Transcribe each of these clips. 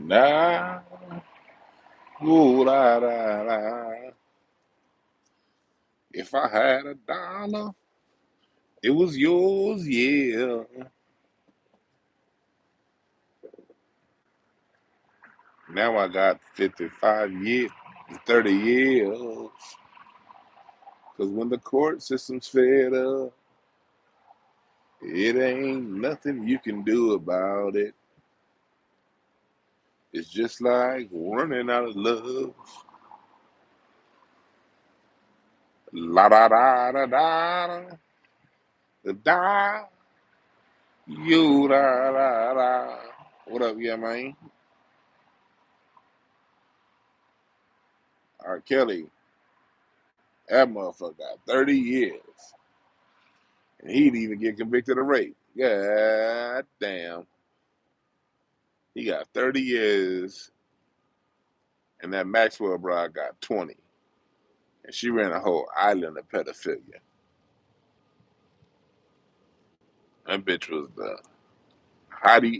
Nah, ooh, la, la, la. If I had $1, it was yours, yeah. Now I got 55 years, 30 years. Cause when the court system's fed up, it ain't nothing you can do about it. It's just like running out of love. La da da da da da da. You da da da. What up, yeah, man? R. Kelly, that motherfucker got 30 years. And he'd even get convicted of rape. God damn. He got 30 years, and that Maxwell broad got 20. And she ran a whole island of pedophilia. That bitch was the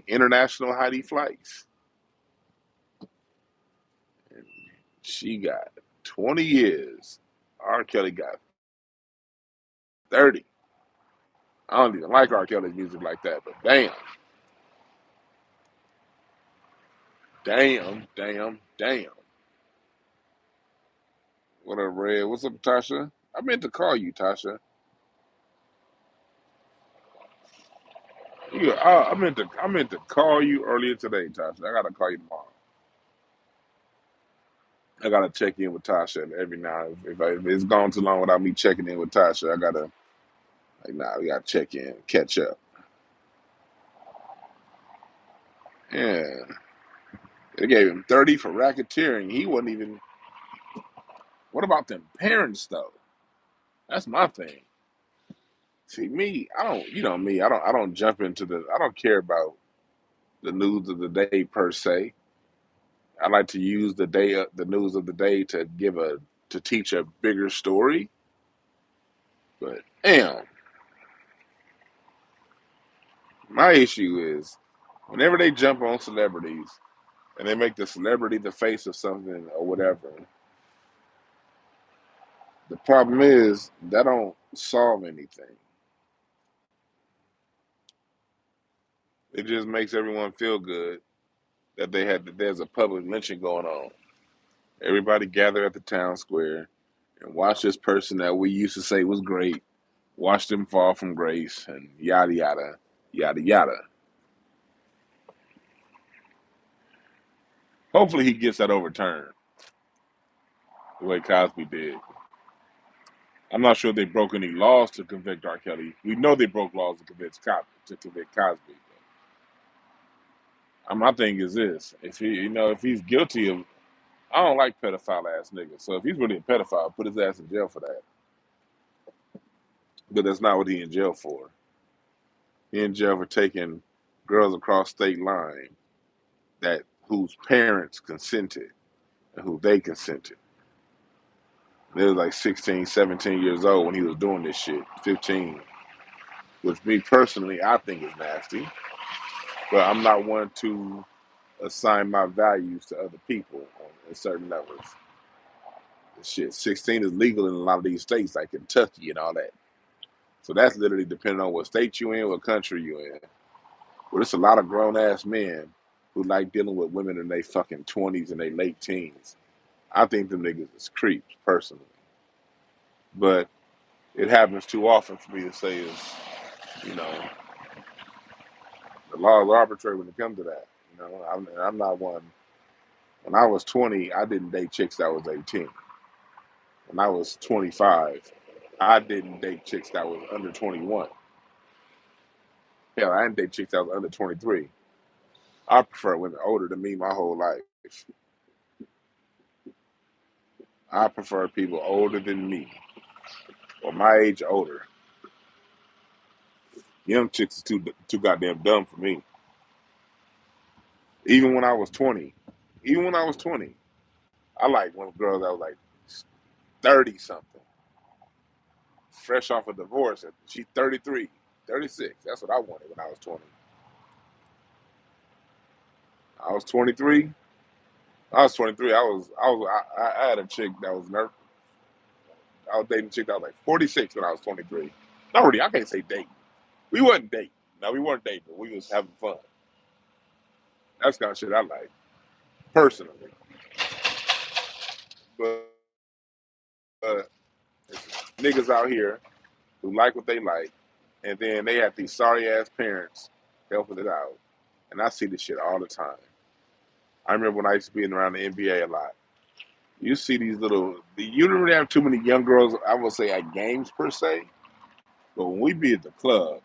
international Heidi flights. And she got 20 years. R. Kelly got 30. I don't even like R. Kelly's music like that, but damn. Damn, damn, damn. What up, Red? What's up, Tasha? I meant to call you, Tasha. Yeah, I meant to call you earlier today, Tasha. I gotta call you tomorrow. I gotta check in with Tasha every now. If it's gone too long without me checking in with Tasha, I gotta we gotta check in, catch up. Yeah, they gave him 30 for racketeering. He wasn't even. What about them parents though? That's my thing. See me, I don't. You know me. I don't jump into the. I don't care about the news of the day per se. I like to use the news of the day to teach a bigger story. But damn, my issue is whenever they jump on celebrities and they make the celebrity the face of something or whatever, the problem is that don't solve anything. It just makes everyone feel good that there's a public lynching going on. Everybody gather at the town square and watch this person that we used to say was great, watch them fall from grace and yada yada yada yada. Hopefully he gets that overturned the way Cosby did. I'm not sure they broke any laws to convict R. Kelly. We know they broke laws to convict Cosby. My thing is this: if he's guilty of, I don't like pedophile ass niggas. So if he's really a pedophile, put his ass in jail for that. But that's not what he in jail for. He in jail for taking girls across state line that whose parents consented and who they consented. They was like 16, 17 years old when he was doing this shit. 15, which me personally I think is nasty. But I'm not one to assign my values to other people on certain levels. Shit, 16 is legal in a lot of these states, like Kentucky and all that. So that's literally depending on what state you in, what country you in. Well, there's a lot of grown ass men who like dealing with women in their fucking 20s and their late teens. I think them niggas is creeps, personally. But it happens too often for me to say is, you know, the law is arbitrary when it comes to that. I'm not one. When I was 20, I didn't date chicks that was 18. When I was 25, I didn't date chicks that was under 21. Hell, I didn't date chicks that was under 23. I prefer women older than me my whole life. I prefer people older than me or my age or older. Young chicks is too goddamn dumb for me. Even when I was 20, even when I was 20, I liked one girl that was like 30 something, fresh off a divorce. She's 33, 36. That's what I wanted when I was 20. I was 23. I was 23. I had a chick that was nervous. I was dating a chick that was like 46 when I was 23. Not really. I can't say date. We wasn't dating. No, we weren't dating. But we was having fun. That's the kind of shit I like personally. But it's niggas out here who like what they like, and then they have these sorry ass parents helping it out. And I see this shit all the time. I remember when I used to be around the NBA a lot. You see these little, you don't really have too many young girls, I would say, at games per se. But when we be at the club,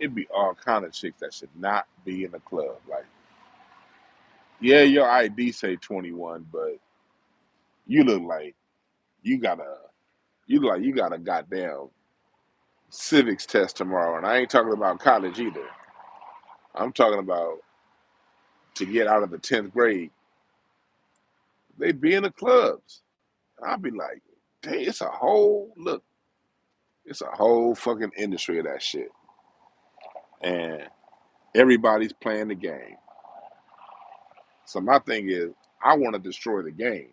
it'd be all kind of chicks that should not be in the club. Like, yeah, your ID say 21, but you look like you got a, you look like you got a goddamn civics test tomorrow. And I ain't talking about college either. I'm talking about to get out of the 10th grade. They be in the clubs. I'll be like, dang, it's a whole fucking industry of that shit. And everybody's playing the game. So my thing is, I want to destroy the game.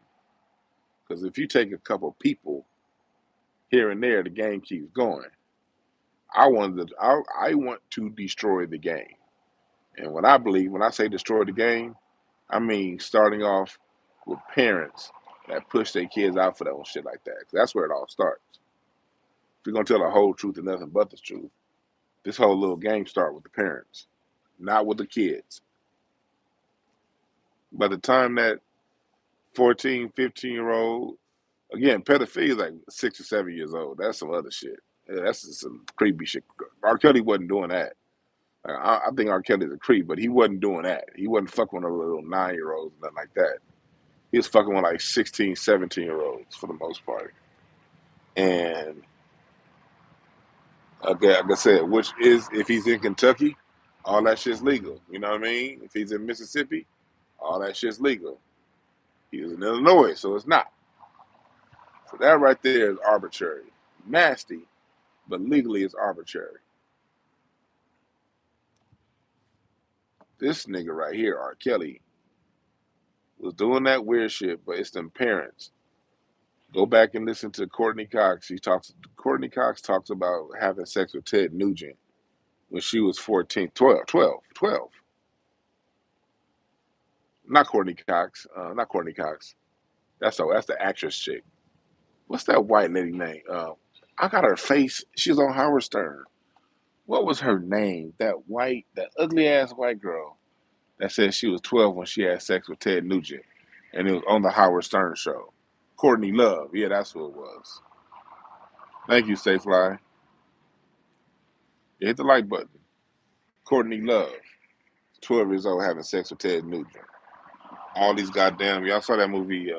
Because if you take a couple people here and there, the game keeps going. I want to destroy the game. And when I say destroy the game, I mean starting off with parents that push their kids out for that own shit like that. 'Cause that's where it all starts. If you're gonna tell the whole truth and nothing but the truth, this whole little game start with the parents, not with the kids. By the time that 14, 15-year-old, again, pedophilia is like 6 or 7 years old. That's some other shit. Yeah, that's just some creepy shit. R. Kelly wasn't doing that. I think R. Kelly's a creep, but he wasn't doing that. He wasn't fucking with a little 9-year-olds, nothing like that. He was fucking with like 16, 17-year-olds for the most part. And okay, like I said, which is, if he's in Kentucky, all that shit's legal. You know what I mean? If he's in Mississippi, all that shit's legal. He was in Illinois, so it's not. So that right there is arbitrary. Nasty, but legally it's arbitrary. This nigga right here, R. Kelly, was doing that weird shit, but it's them parents. Go back and listen to Courtney Cox. Courtney Cox talks about having sex with Ted Nugent when she was 14, 12. Not Courtney Cox. Not Courtney Cox. That's the actress chick. What's that white lady name? I got her face. She was on Howard Stern. What was her name? That ugly ass white girl that said she was 12 when she had sex with Ted Nugent, and it was on the Howard Stern show. Courtney Love. Yeah, that's who it was. Thank you, Stayfly. You hit the like button. Courtney Love, 12 years old, having sex with Ted Nugent. All these goddamn, y'all saw that movie.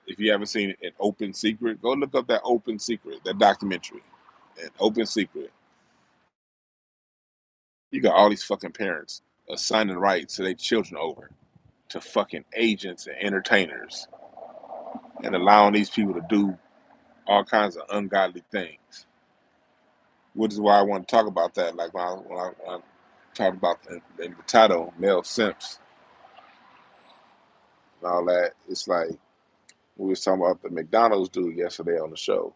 If you haven't seen it, An Open Secret, go look up that Open Secret, that documentary. An Open Secret. You got all these fucking parents assigning rights to their children over to fucking agents and entertainers and allowing these people to do all kinds of ungodly things. Which is why I want to talk about that. Like when I talked about in the title, Mel Simps and all that. It's like we was talking about the McDonald's dude yesterday on the show.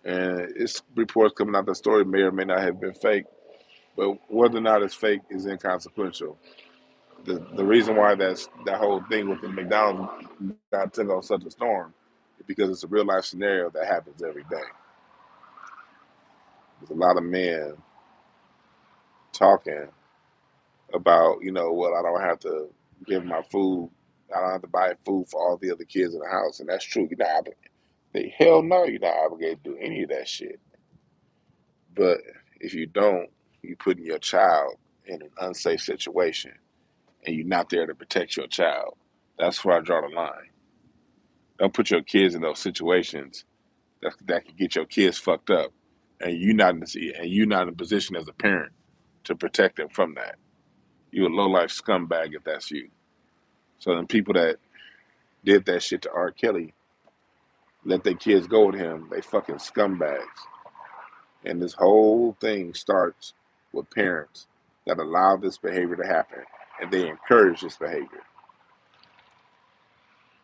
And it's reports coming out the story may or may not have been fake, but whether or not it's fake is inconsequential. The reason why that whole thing with the McDonald's got took on such a storm is because it's a real life scenario that happens every day. There's a lot of men talking about, well, I don't have to give my food, I don't have to buy food for all the other kids in the house, and that's true. You're not obligated. Hell no, you're not obligated to do any of that shit. But if you don't, you putting your child in an unsafe situation, and you're not there to protect your child. That's where I draw the line. Don't put your kids in those situations that can get your kids fucked up, and you're not in a position as a parent to protect them from that. You're a low life scumbag if that's you. So then people that did that shit to R. Kelly, let their kids go with him, they fucking scumbags. And this whole thing starts with parents that allow this behavior to happen. and they encourage this behavior,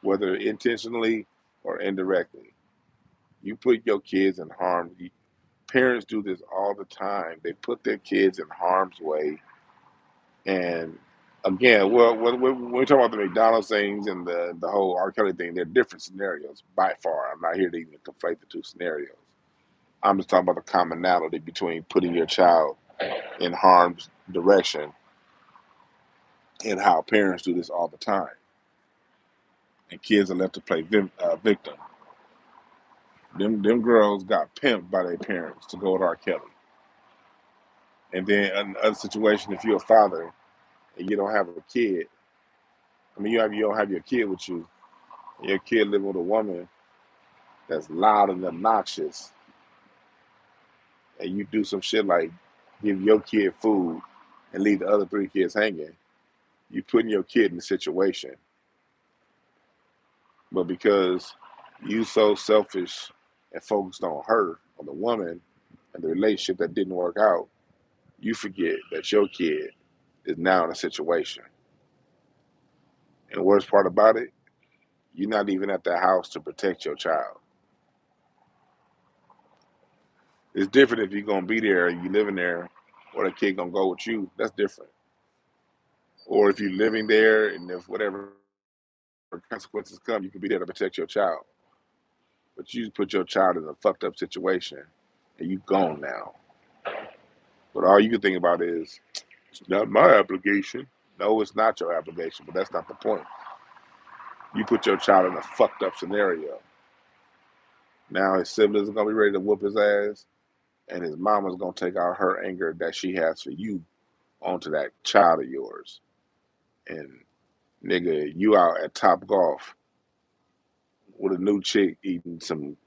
whether intentionally or indirectly. You put your kids in harm. Parents do this all the time. They put their kids in harm's way. And again, well, when we talk about the McDonald's things and the whole R. Kelly thing, they're different scenarios by far. I'm not here to even conflate the two scenarios. I'm just talking about the commonality between putting your child in harm's direction and how parents do this all the time. And kids are left to play victim. Them girls got pimped by their parents to go with R. Kelly. And then another situation, if you're a father and you don't have a kid, I mean, you don't have your kid with you, and your kid living with a woman that's loud and obnoxious, and you do some shit like give your kid food and leave the other three kids hanging, you putting your kid in a situation. But because you so selfish and focused on her, on the woman, and the relationship that didn't work out, you forget that your kid is now in a situation. And the worst part about it, you're not even at the house to protect your child. It's different if you're gonna be there and you living there, or the kid gonna go with you. That's different. Or if you're living there and if whatever consequences come, you can be there to protect your child. But you put your child in a fucked up situation, and you gone now. But all you can think about is, it's not my obligation. No, it's not your obligation. But that's not the point. You put your child in a fucked up scenario. Now his siblings are gonna be ready to whoop his ass, and his mama's gonna take out her anger that she has for you onto that child of yours. And nigga, you out at Top Golf with a new chick eating some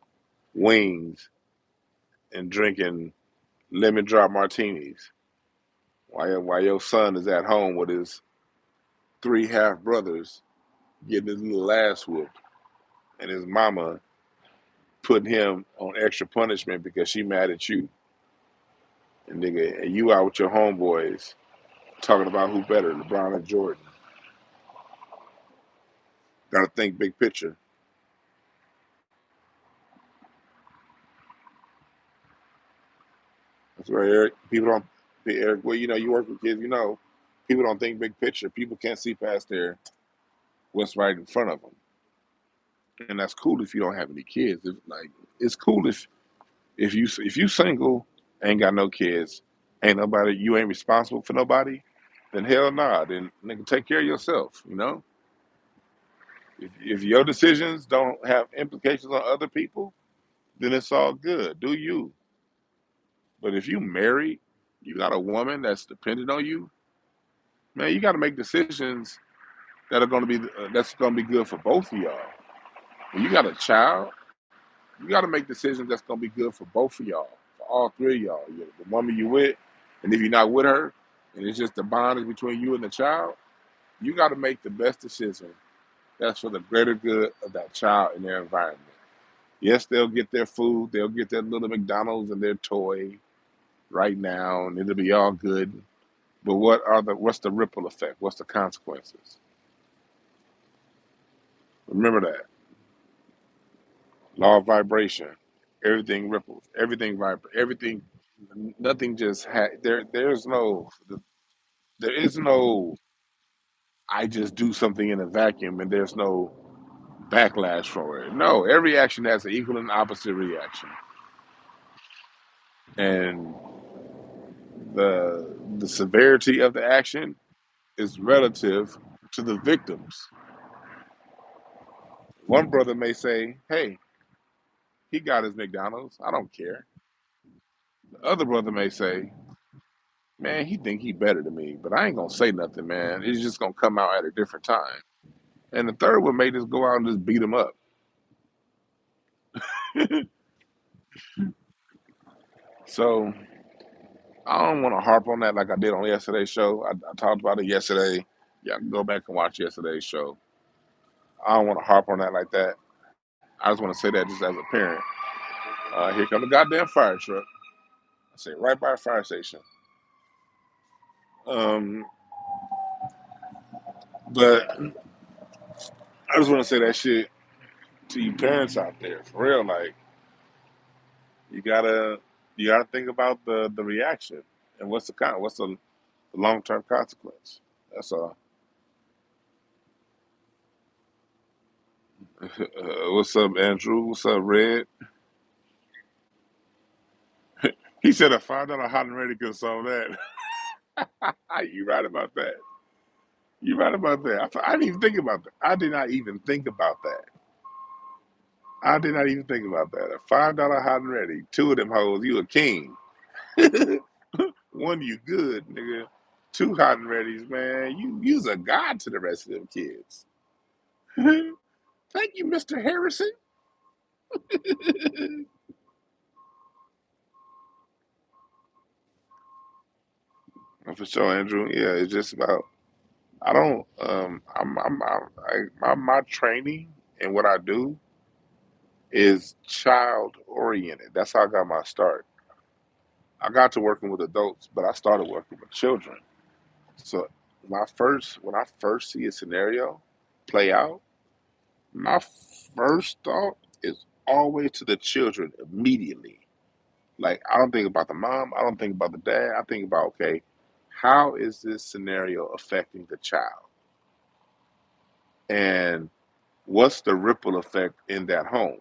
wings and drinking lemon drop martinis while your son is at home with his three half brothers getting his little ass whooped, and his mama putting him on extra punishment because she mad at you. And nigga, and you out with your homeboys talking about who better, LeBron or Jordan. Gotta think big picture. That's right, Eric. People don't, Eric, well, you work with kids, people don't think big picture. People can't see past what's right in front of them. And that's cool if you don't have any kids. It's cool if you single, ain't got no kids, ain't nobody, you ain't responsible for nobody, then hell nah. Then nigga, take care of yourself. If your decisions don't have implications on other people, then it's all good. Do you? But if you married, you got a woman that's dependent on you, man. You got to make decisions that's gonna be good for both of y'all. When you got a child, you got to make decisions that's gonna be good for both of y'all, for all three of y'all. The woman you with, and if you're not with her, and it's just the bond is between you and the child, you got to make the best decision that's for the greater good of that child and their environment. Yes, they'll get their food, they'll get their little McDonald's and their toy right now, and it'll be all good. But what's the ripple effect? What's the consequences? Remember that law of vibration. Everything ripples. Everything vibrates. Everything. Nothing just there is no. I just do something in a vacuum and there's no backlash for it. No, every action has an equal and opposite reaction, and the severity of the action is relative to the victims. One brother may say, "Hey, he got his McDonald's. I don't care." The other brother may say, "Man, he think he better than me, but I ain't gonna say nothing, man. It's just gonna come out at a different time." And the third one may just go out and just beat him up. So I don't want to harp on that like I did on yesterday's show. I talked about it yesterday. Yeah, go back and watch yesterday's show. I don't want to harp on that like that. I just want to say that just as a parent. Here come the goddamn fire truck. I say right by a fire station. Um, But I just want to say that shit to you parents out there, for real. Like you gotta you gotta think about the reaction and what's the long term consequence. That's all. What's up, Andrew? What's up, Red? He said a $5 hot and ready could solve that. You right about that. You right about that. I didn't even think about that. I did not even think about that. I did not even think about that. A $5 hot and ready. Two of them hoes, you a king. One, you good, nigga. Two hot and readies, man. You's a god to the rest of them kids. Thank you, Mr. Harrison. For sure, Andrew. Yeah, it's just about I don't my training and what I do is child oriented. That's how I got my start. I got to working with adults, but I started working with children. So when I first see a scenario play out, my first thought is always to the children immediately. Like I don't think about the mom, I don't think about the dad. I think about okay, how is this scenario affecting the child? And what's the ripple effect in that home?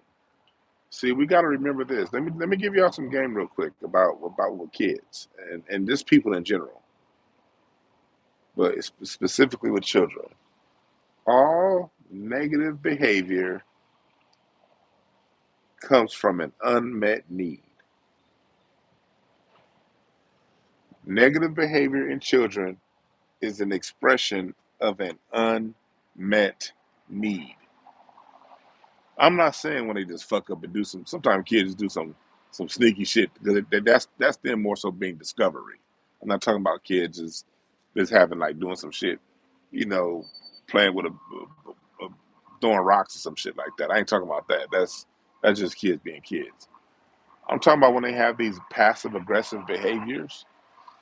See, we got to remember this. Let me give y'all some game real quick about with kids and just people in general, but it's specifically with children. All negative behavior comes from an unmet need. Negative behavior in children is an expression of an unmet need. I'm not saying when they just fuck up and do some. Sometimes kids do some sneaky shit because that's them more so being discovery. I'm not talking about kids just having like doing some shit, you know, playing with a throwing rocks or some shit like that. I ain't talking about that. That's just kids being kids. I'm talking about when they have these passive aggressive behaviors,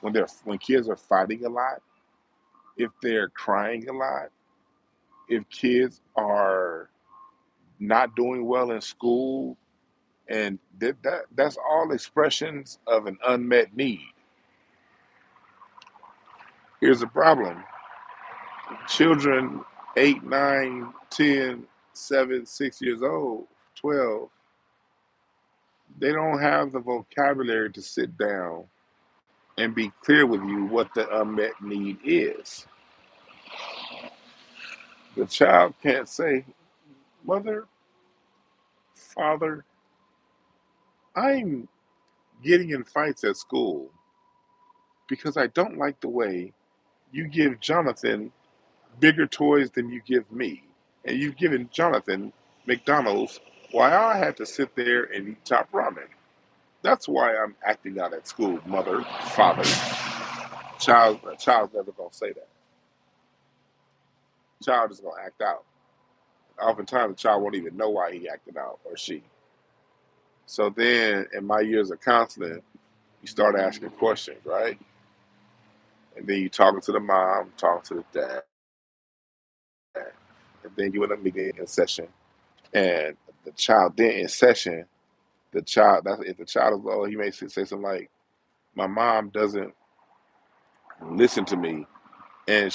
when kids are fighting a lot, if they're crying a lot, if kids are not doing well in school, and that's all expressions of an unmet need. Here's the problem: children 8, 9, 10, 7, 6 years old, 12, they don't have the vocabulary to sit down and be clear with you what the unmet need is. The child can't say, "Mother, Father, I'm getting in fights at school because I don't like the way you give Jonathan bigger toys than you give me. And you've given Jonathan McDonald's while I had to sit there and eat top ramen. That's why I'm acting out at school, mother, father." A child's never gonna say that. Child is gonna act out. Oftentimes the child won't even know why he acted out or she. So then in my years of counseling, you start asking questions, right? And then you talking to the mom, talking to the dad, and then you in a meeting in session. And the child then in session, the child that's if the child is low, he may say something like, "My mom doesn't listen to me," and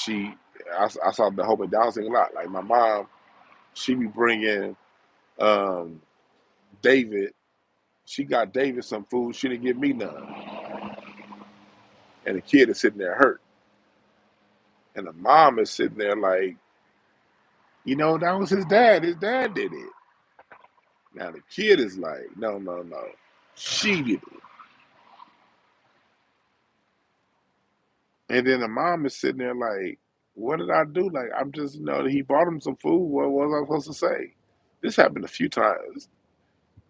I saw the Hope and Down thing a lot. Like my mom, she be bringing um, David. She got David some food. She didn't give me none, and the kid is sitting there hurt, and the mom is sitting there like, that was his dad. His dad did it. Now the kid is like, no, no, no, she did it. And then the mom is sitting there like, what did I do? Like, I'm just, he bought him some food. What was I supposed to say? This happened a few times.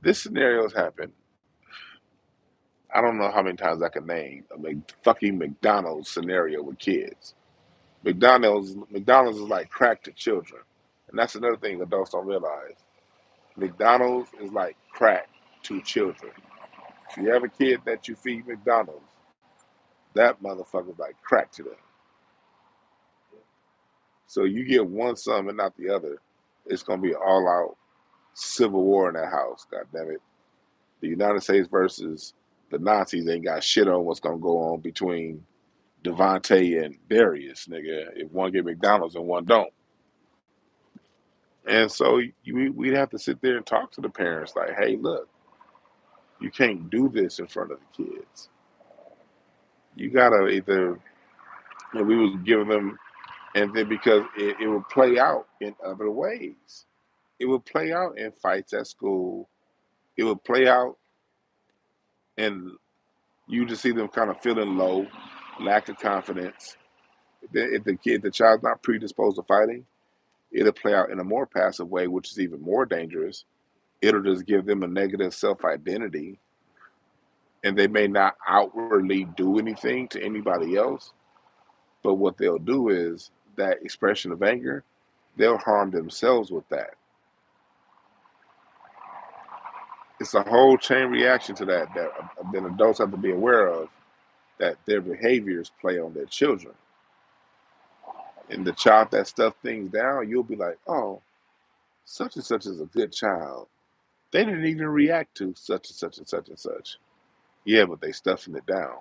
This scenario's happened. I don't know how many times I can name a fucking McDonald's scenario with kids. McDonald's is like crack to children. And that's another thing adults don't realize. McDonald's is like crack to children. If you have a kid that you feed McDonald's, that motherfucker's like crack to them. So you get one son and not the other, it's gonna be an all out civil war in that house. God damn it! The United States versus the Nazis ain't got shit on what's gonna go on between Devontae and Darius, nigga. If one get McDonald's and one don't. And so we'd have to sit there and talk to the parents like, hey, look, you can't do this in front of the kids. You gotta either, and we was giving them, and then because it would play out in other ways. It would play out in fights at school. It would play out, and you just see them kind of feeling low, lack of confidence. If the child's not predisposed to fighting, it'll play out in a more passive way, which is even more dangerous. It'll just give them a negative self-identity, and they may not outwardly do anything to anybody else, but what they'll do is that expression of anger, they'll harm themselves with that. It's a whole chain reaction to that adults have to be aware of, that their behaviors play on their children. And the child that stuff things down, you'll be like, oh, such and such is a good child. They didn't even react to such and such and such and such. Yeah, but they stuffing it down.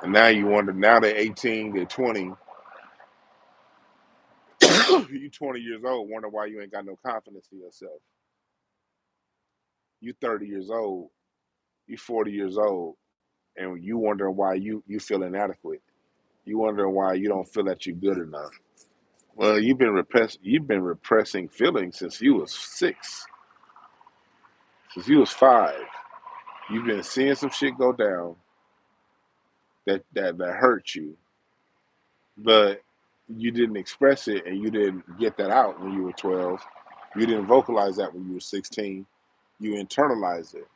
And now you wonder, now they're 18, they're 20. You 20 years old, wonder why you ain't got no confidence in yourself. You 30 years old, you 40 years old, and you wondering why you feel inadequate. You wondering why you don't feel that you're good enough. Well, you've been repressing feelings since you was 6, since you was 5. You've been seeing some shit go down that hurt you, but you didn't express it and you didn't get that out when you were 12. You didn't vocalize that when you were 16. You internalized it.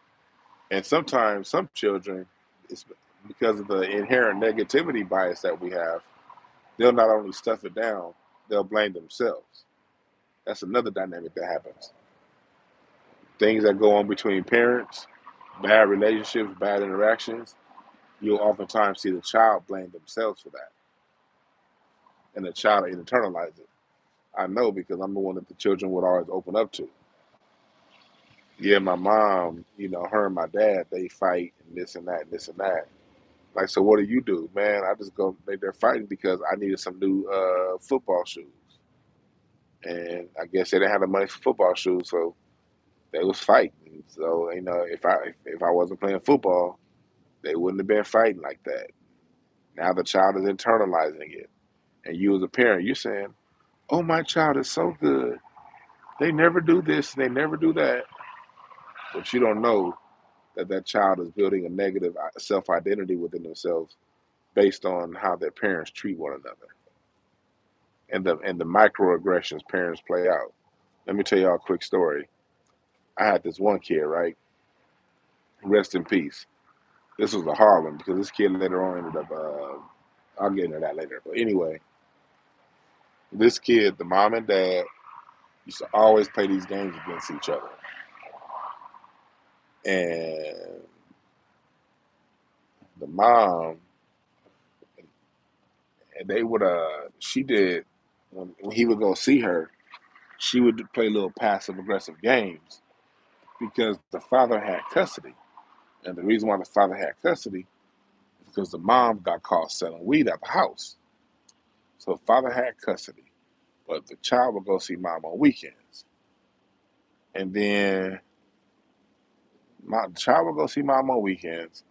And sometimes some children, it's because of the inherent negativity bias that we have, they'll not only stuff it down, they'll blame themselves. That's another dynamic that happens. Things that go on between parents, bad relationships, bad interactions, you'll oftentimes see the child blame themselves for that. And the child internalize it. I know because I'm the one that the children would always open up to. Yeah, my mom, her and my dad, they fight and this and that and this and that. Like, so what do you do? Man, I just go, they're fighting because I needed some new football shoes. And I guess they didn't have the money for football shoes, so they was fighting. So, if I wasn't playing football, they wouldn't have been fighting like that. Now the child is internalizing it. And you as a parent, you're saying, oh, my child is so good. They never do this, they never do that. But you don't know that child is building a negative self-identity within themselves based on how their parents treat one another and the microaggressions parents play out. Let me tell y'all a quick story. I had this one kid, right? Rest in peace. This was a Harlem because this kid later on ended up, I'll get into that later. But anyway, this kid, the mom and dad used to always play these games against each other. And the mom, and they would, she did, when he would go see her, she would play little passive aggressive games because the father had custody. And the reason why the father had custody is because the mom got caught selling weed at the house. So the father had custody, but the child would go see mom on weekends. And then the child would go see mom on weekends.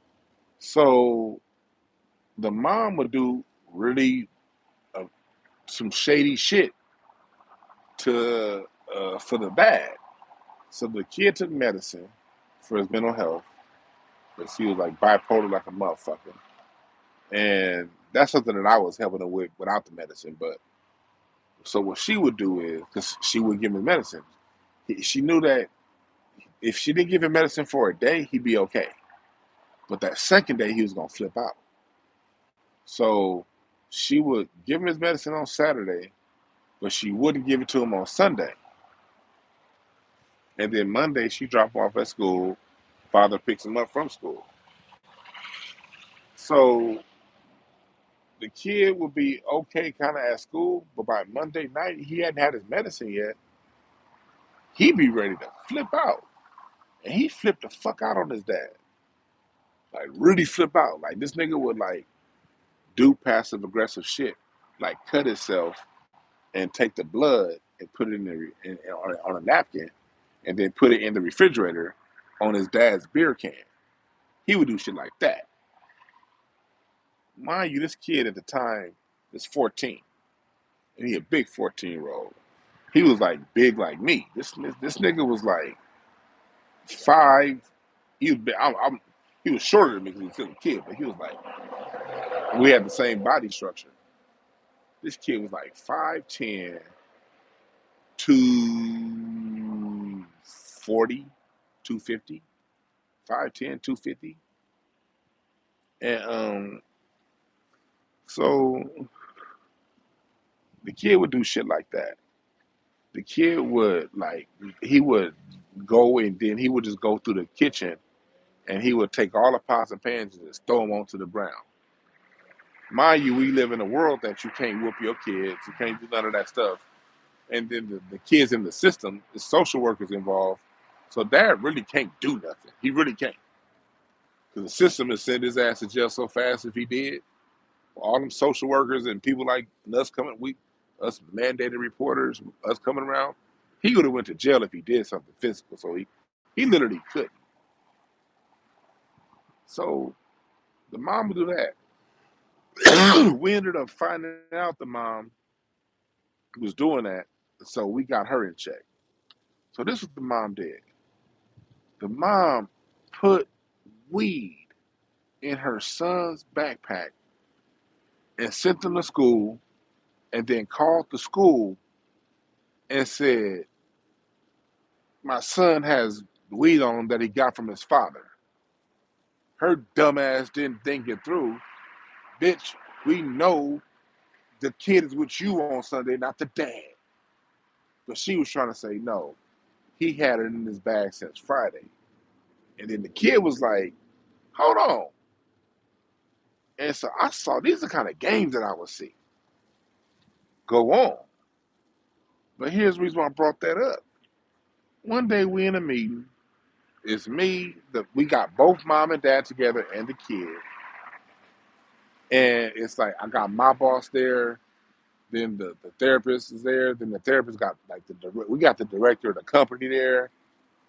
So the mom would do really uh, some shady shit to for the dad. So the kid took medicine for his mental health because he was like bipolar like a motherfucker. And that's something that I was helping her with without the medicine. But so what she would do is, because she would give him medicine, she knew that if she didn't give him medicine for a day, he'd be okay. But that second day, he was going to flip out. So she would give him his medicine on Saturday, but she wouldn't give it to him on Sunday. And then Monday, she dropped him off at school. Father picks him up from school. So The kid would be okay kind of at school, but by Monday night, he hadn't had his medicine yet. He'd be ready to flip out. And he flipped the fuck out on his dad. Like, really flip out. Like, this nigga would, like, do passive aggressive shit. Like, cut himself and take the blood and put it on a napkin and then put it in the refrigerator on his dad's beer can. He would do shit like that. Mind you, this kid at the time was 14. And he a big 14-year-old. He was like big like me. This nigga was like 5. He was he was shorter than me because he was still a kid, but he was like, we had the same body structure. This kid was like 5'10", 240, 250, 5'10", 250. And so the kid would do shit like that. The kid would he would go and then he would just go through the kitchen and he would take all the pots and pans and just throw them onto the ground. Mind you, we live in a world that you can't whoop your kids, you can't do none of that stuff. And then the kids in the system, the social workers involved, so dad really can't do nothing. He really can't. Because the system has sent his ass to jail so fast if he did. All them social workers and people like us us mandated reporters, us coming around, he would have went to jail if he did something physical. So he literally couldn't. So the mom would do that. We ended up finding out the mom was doing that, so we got her in check. So this is what the mom did. The mom put weed in her son's backpack and sent them to school and then called the school and said, my son has weed on him that he got from his father. Her dumbass didn't think it through. Bitch, we know the kid is with you on Sunday, not the dad. But she was trying to say, no, he had it in his bag since Friday. And then the kid was like, hold on. And so I saw these are the kind of games that I would see go on. But here's the reason why I brought that up. One day we in a meeting. It's me. We got both mom and dad together and the kid. And it's like I got my boss there. Then the therapist is there. Then the therapist got like we got the director of the company there,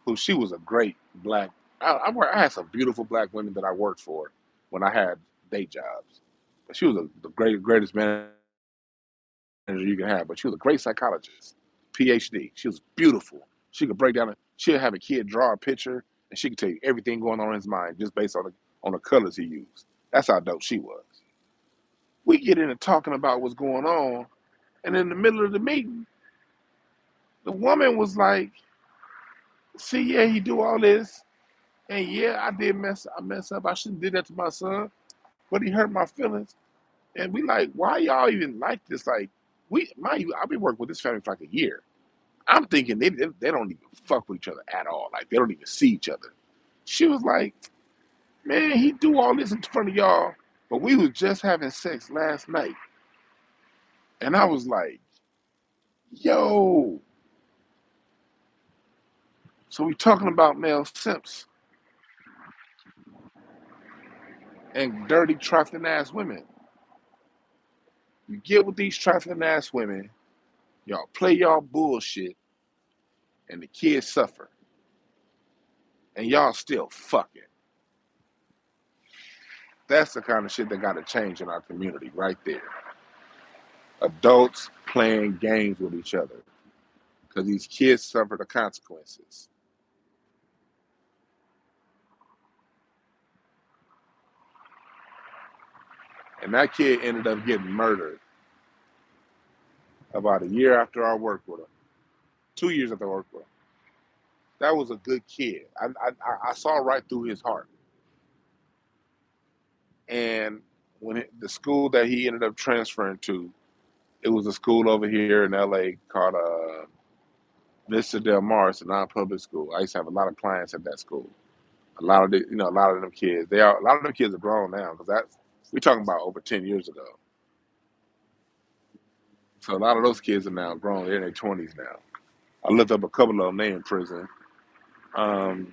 who she was a great black. I had some beautiful black women that I worked for when I had day jobs. But she was the greatest manager you can have. But she was a great psychologist, PhD. She was beautiful. She could break down. She'd have a kid draw a picture, and she could tell you everything going on in his mind just based on the colors he used. That's how dope she was. We get into talking about what's going on, and in the middle of the meeting, the woman was like, "See, yeah, he do all this, and yeah, I mess up. I shouldn't do that to my son, but he hurt my feelings." And we like, why y'all even like this? Like, I've been working with this family for like a year. I'm thinking they don't even fuck with each other at all. Like, they don't even see each other. She was like, man, he do all this in front of y'all, but we was just having sex last night. And I was like, yo. So we talking about male simps and dirty trifling ass women. You get with these trifling ass women, y'all play y'all bullshit, and the kids suffer. And y'all still fucking. That's the kind of shit that gotta change in our community right there. Adults playing games with each other. Because these kids suffer the consequences. And that kid ended up getting murdered about a year after I worked with him. 2 years after I worked with him. That was a good kid. I saw right through his heart. And the school that he ended up transferring to, it was a school over here in LA called Vista Del Mar. It's a non-public school. I used to have a lot of clients at that school. A lot of them kids. A lot of them kids are grown now because we talking about over 10 years ago. So a lot of those kids are now grown. They're in their 20s now. I looked up a couple of them. They in prison. Um,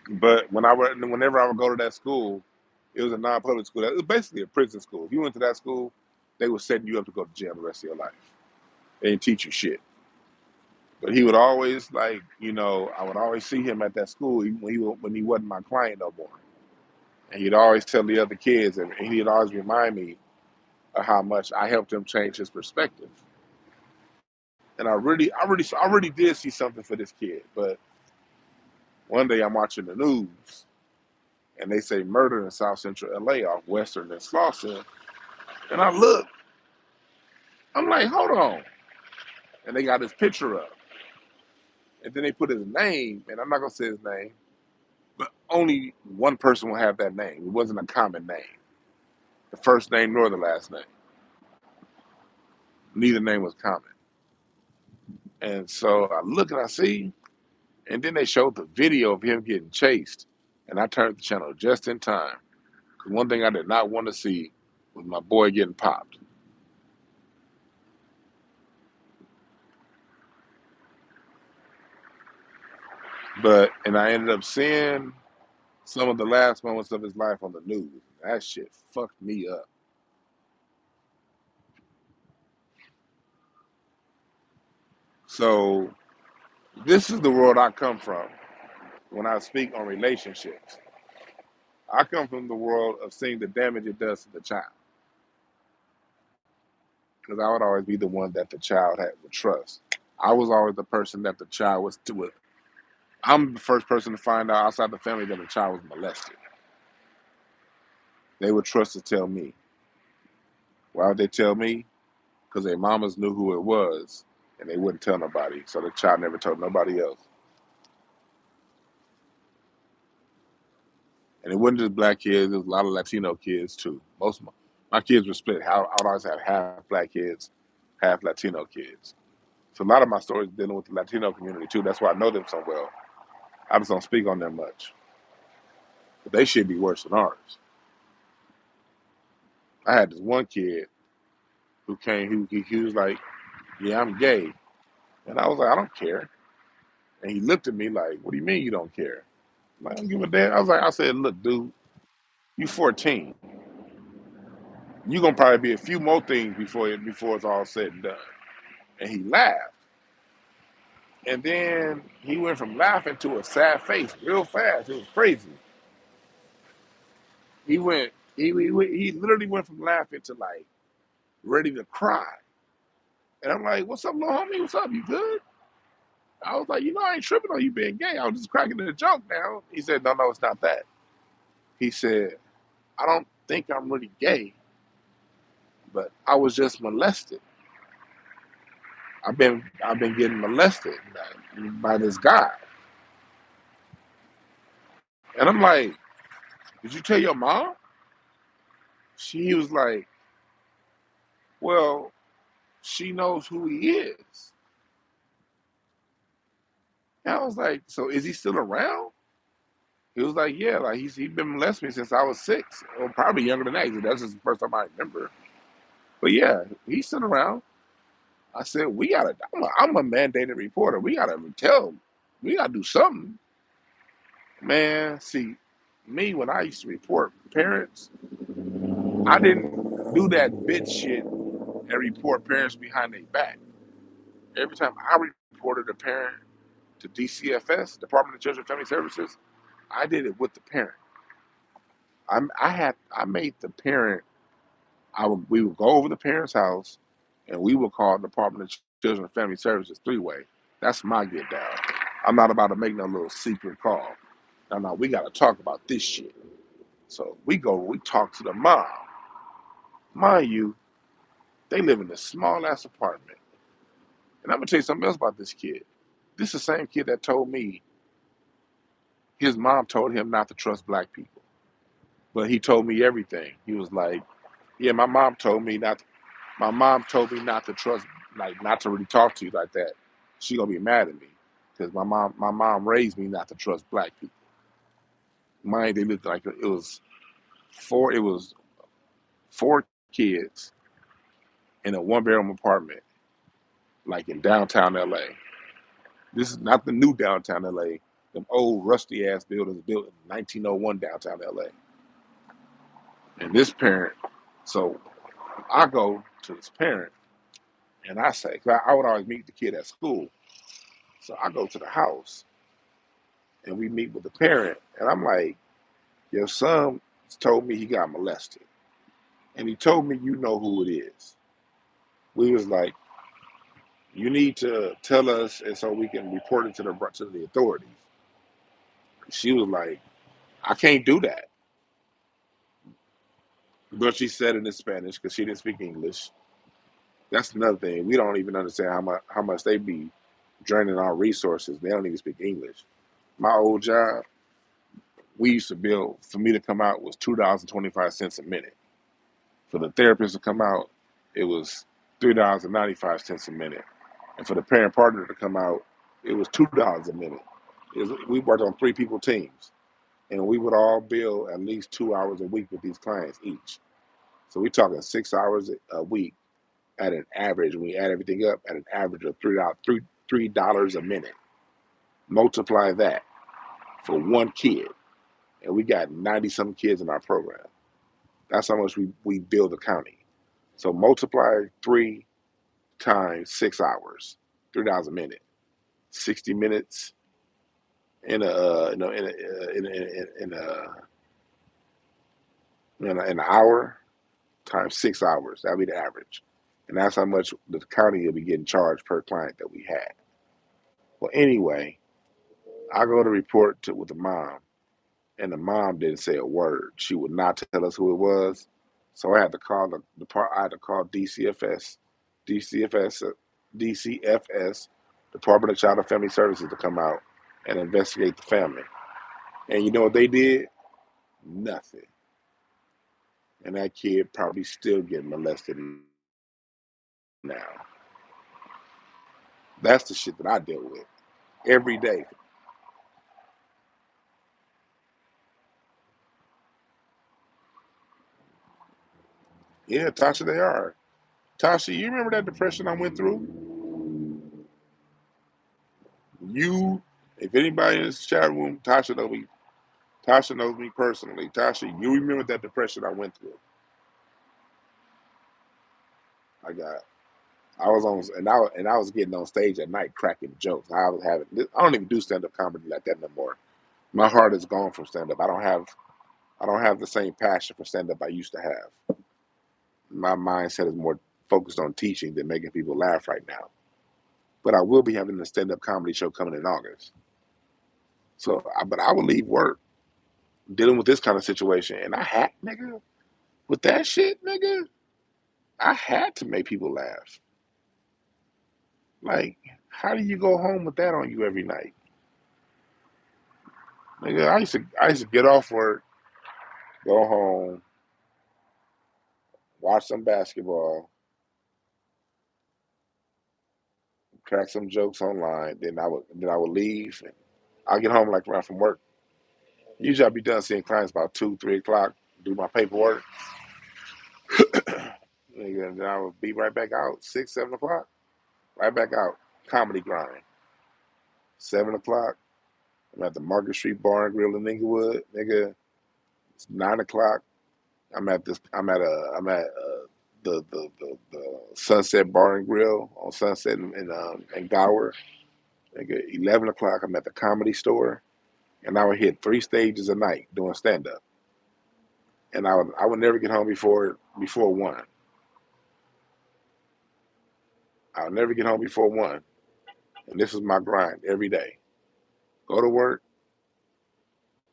but whenever I would go to that school, it was a non-public school. It was basically a prison school. If you went to that school, they were setting you up to go to jail the rest of your life. They didn't teach you shit. But he would always I would always see him at that school even when he wasn't my client no more. And he'd always tell the other kids, and he'd always remind me of how much I helped him change his perspective. And I really did see something for this kid. But one day I'm watching the news, and they say murder in South Central LA off Western and Slauson. And I look, I'm like, hold on. And they got his picture up. And then they put his name, and I'm not gonna say his name, but only one person will have that name. It wasn't a common name. The first name nor the last name. Neither name was common. And so I look and I see, and then they showed the video of him getting chased. And I turned the channel just in time. Because one thing I did not want to see was my boy getting popped. And I ended up seeing some of the last moments of his life on the news. That shit fucked me up. So this is the world I come from when I speak on relationships. I come from the world of seeing the damage it does to the child. Because I would always be the one that the child had to trust. I was always the person that the child was to it. I'm the first person to find out outside the family that the child was molested. They would trust to tell me. Why would they tell me? Because their mamas knew who it was, and they wouldn't tell nobody. So the child never told nobody else. And it wasn't just black kids; it was a lot of Latino kids too. Most of my kids were split. I would always have half black kids, half Latino kids. So a lot of my stories dealing with the Latino community too. That's why I know them so well. I just don't speak on them much. But they should be worse than ours. I had this one kid who came, he was like, yeah, I'm gay. And I was like, I don't care. And he looked at me like, what do you mean you don't care? I'm like, I don't give a damn. I said, look, dude, you 14. You're going to probably be a few more things before it's all said and done. And he laughed. And then he went from laughing to a sad face real fast. It was crazy. He literally went from laughing to like ready to cry. And I'm like, what's up, little homie? What's up? You good? I was like, I ain't tripping on you being gay. I was just cracking a joke now. He said, no, it's not that. He said, I don't think I'm really gay, but I was just molested. I've been getting molested by this guy. And I'm like, did you tell your mom? She was like, well, she knows who he is. And I was like, so is he still around? He was like, yeah, like he's been molesting me since I was 6, or probably younger than that. That's just the first time I remember. But yeah, he's still around. I said, I'm a mandated reporter. We gotta tell him. We gotta do something. Man, see, me when I used to report parents, I didn't do that bitch shit and report parents behind their back. Every time I reported a parent to DCFS, Department of Children and Family Services, I did it with the parent. I made the parent. We would go over the parent's house, and we would call the Department of Children and Family Services 3-way. That's my get down. I'm not about to make no little secret call. No, we got to talk about this shit. So we talk to the mom. Mind you, they live in this small ass apartment. And I'm gonna tell you something else about this kid. This is the same kid that told me his mom told him not to trust black people. But he told me everything. He was like, yeah, my mom told me not to trust, like not to really talk to you like that. She gonna be mad at me. Because my mom raised me not to trust black people. Mine, they looked like it was four kids, in a one-bedroom apartment, like in downtown LA. This is not the new downtown LA, them old rusty ass buildings built in 1901 downtown LA. And this parent, so I go to this parent and I say, 'cause I would always meet the kid at school. So I go to the house and we meet with the parent. And I'm like, your son told me he got molested. And he told me you know who it is. We was like, you need to tell us and so we can report it to the authorities. She was like, I can't do that. But she said it in Spanish because she didn't speak English. That's another thing. We don't even understand how much they be draining our resources. They don't even speak English. My old job, we used to bill for me to come out was $2.25 a minute. For the therapist to come out, it was $3.95 a minute. And for the parent partner to come out, it was $2 a minute. We worked on 3 people teams. And we would all bill at least 2 hours a week with these clients each. So we're talking 6 hours a week at an average. When we add everything up, at an average of $3 a minute. Multiply that for one kid, and we got 90 some kids in our program. That's how much we bill the county. So multiply 3 times 6 hours, $3 a minute, 60 minutes in a in an hour times 6 hours. That'd be the average, and that's how much the county will be getting charged per client that we had. Well, anyway, I go to report to with the mom, and the mom didn't say a word. She would not tell us who it was, so I had to call the part. I had to call DCFS, DCFS, Department of Child and Family Services, to come out and investigate the family. And you know what they did? Nothing. And that kid probably still getting molested now. That's the shit that I deal with every day. Yeah, Tasha, they are. Tasha, you remember that depression I went through? You, if anybody in this chat room, Tasha knows me. Tasha knows me personally. Tasha, you remember that depression I went through? I got. I was on, and I was getting on stage at night cracking jokes. I was having. I don't even do stand up comedy like that no more. My heart is gone from stand up. I don't have the same passion for stand up I used to have. My mindset is more focused on teaching than making people laugh right now. But I will be having a stand up comedy show coming in August. So, but I would leave work dealing with this kind of situation, and I had, nigga, with that shit, nigga, I had to make people laugh. Like, how do you go home with that on you every night? Nigga, I used to get off work, go home, watch some basketball, crack some jokes online, then I would leave and I'll get home like around from work. Usually I'll be done seeing clients about 2, 3 o'clock, do my paperwork. Nigga, and then I would be right back out, 6, 7 o'clock, right back out. Comedy grind. 7 o'clock, I'm at the Market Street Bar and Grill in Inglewood, nigga. It's 9 o'clock. I'm at the Sunset Bar and Grill on Sunset in Gower. Nigga, 11 o'clock. I'm at the Comedy Store, and I would hit 3 stages a night doing stand up, and I would never get home before 1. I would never get home before 1, and this was my grind every day. Go to work,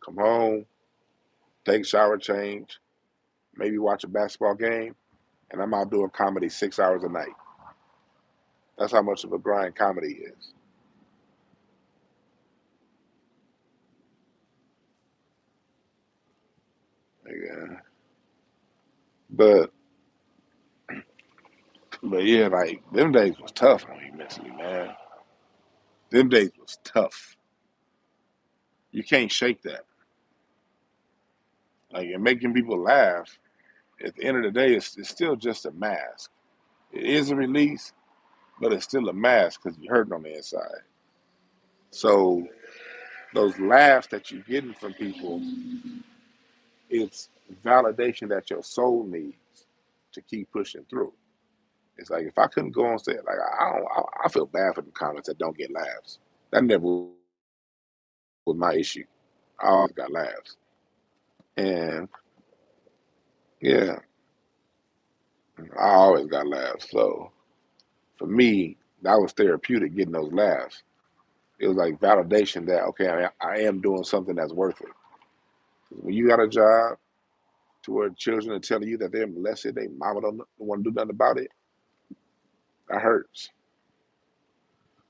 come home, take a shower, change, maybe watch a basketball game, and I'm out doing comedy 6 hours a night. That's how much of a grind comedy is. Yeah. But but yeah, like them days was tough on me mentally, man. Them days was tough. You can't shake that. Like and making people laugh. At the end of the day, it's still just a mask. It is a release, but it's still a mask because you're hurting on the inside. So those laughs that you're getting from people, it's validation that your soul needs to keep pushing through. It's like if I couldn't go on set, like I don't, I feel bad for the comments that don't get laughs. That never was my issue. I always got laughs, and yeah, I always got laughs. So for me, that was therapeutic getting those laughs. It was like validation that okay, I am doing something that's worth it. When you got a job to where children are telling you that they're molested, they mama don't want to do nothing about it, that hurts.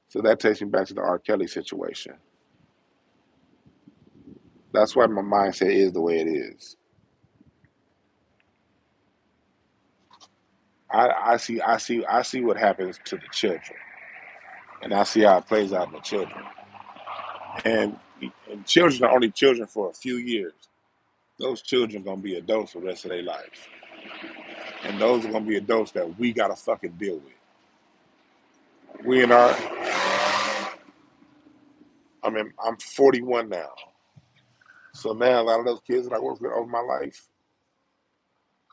So that takes me back to the R. Kelly situation. That's why my mindset is the way it is. I see what happens to the children, and I see how it plays out in the children. And, and children are only children for a few years. Those children are gonna be adults for the rest of their lives, and those are gonna be adults that we gotta fucking deal with. We in our, I mean, I'm 41 now, so now a lot of those kids that I worked with over my life,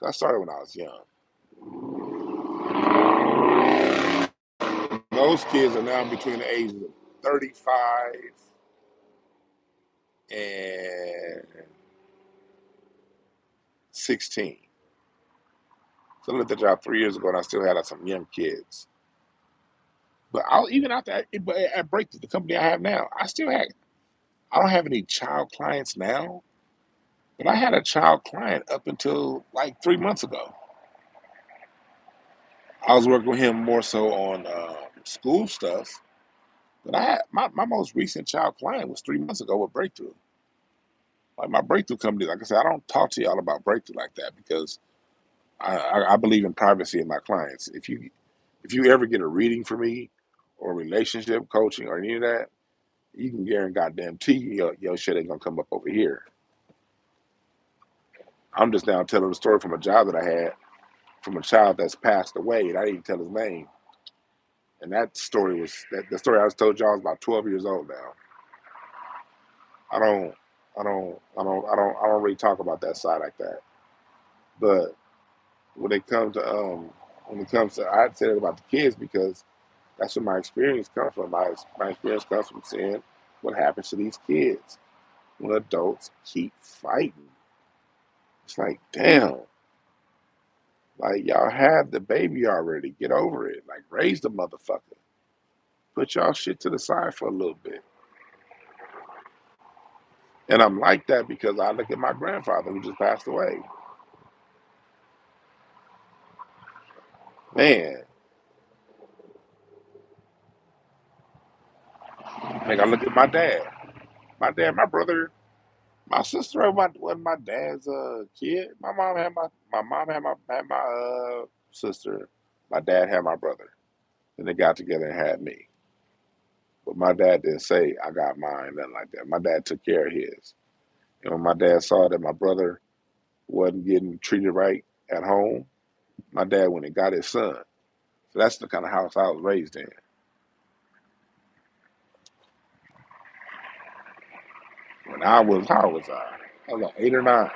I started when I was young. Those kids are now between the ages of 35 and 16. So I left the job 3 years ago, and I still had some young kids. But even after but at Breakthrough, the company I have now, I don't have any child clients now, but I had a child client up until like 3 months ago. I was working with him more so on school stuff, but I had my most recent child client was 3 months ago with Breakthrough. Like my Breakthrough company, like I said, I don't talk to y'all about Breakthrough like that because I believe in privacy in my clients. If you ever get a reading from me or relationship coaching or any of that, you can guarantee goddamn your shit ain't gonna come up over here. I'm just now telling the story from a job that I had from a child that's passed away, and I didn't tell his name. And that story was that the story I was told y'all is about 12 years old now. I don't, I don't really talk about that side like that. But when it comes to I said it about the kids because that's where my experience comes from. My experience comes from seeing what happens to these kids when adults keep fighting. It's like, damn, like y'all had the baby already. Get over it. Like raise the motherfucker. Put y'all shit to the side for a little bit. And I'm like that because I look at my grandfather who just passed away. Man, like I look at my dad. My dad, my brother, my sister wasn't my dad's kid. My mom had my sister. My dad had my brother. Then they got together and had me. But my dad didn't say I got mine, nothing like that. My dad took care of his. And when my dad saw that my brother wasn't getting treated right at home, my dad went and got his son. So that's the kind of house I was raised in. When I was, how was I? I was like 8 or 9.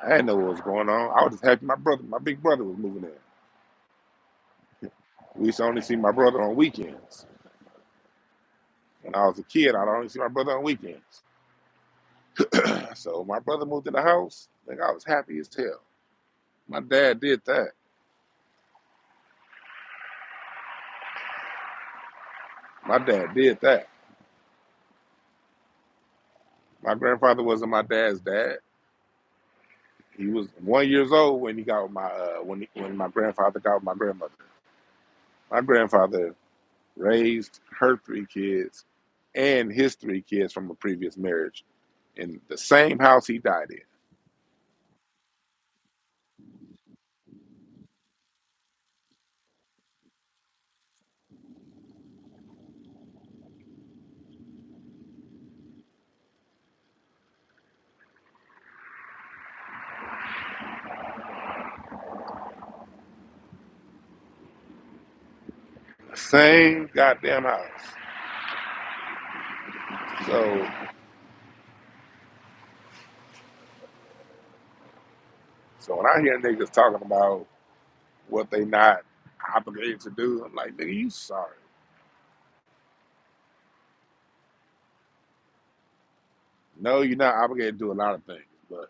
I didn't know what was going on. I was just happy my big brother was moving in. We used to only see my brother on weekends. When I was a kid, I'd only see my brother on weekends. So my brother moved in the house. I think I was happy as hell. My dad did that. My dad did that. My grandfather wasn't my dad's dad. He was 1 years old when he got with my when my grandfather got with my grandmother. My grandfather raised her 3 kids and his 3 kids from a previous marriage in the same house he died in. Same goddamn house. So, so when I hear niggas talking about what they not obligated to do, I'm like, nigga, you sorry. No, you're not obligated to do a lot of things, but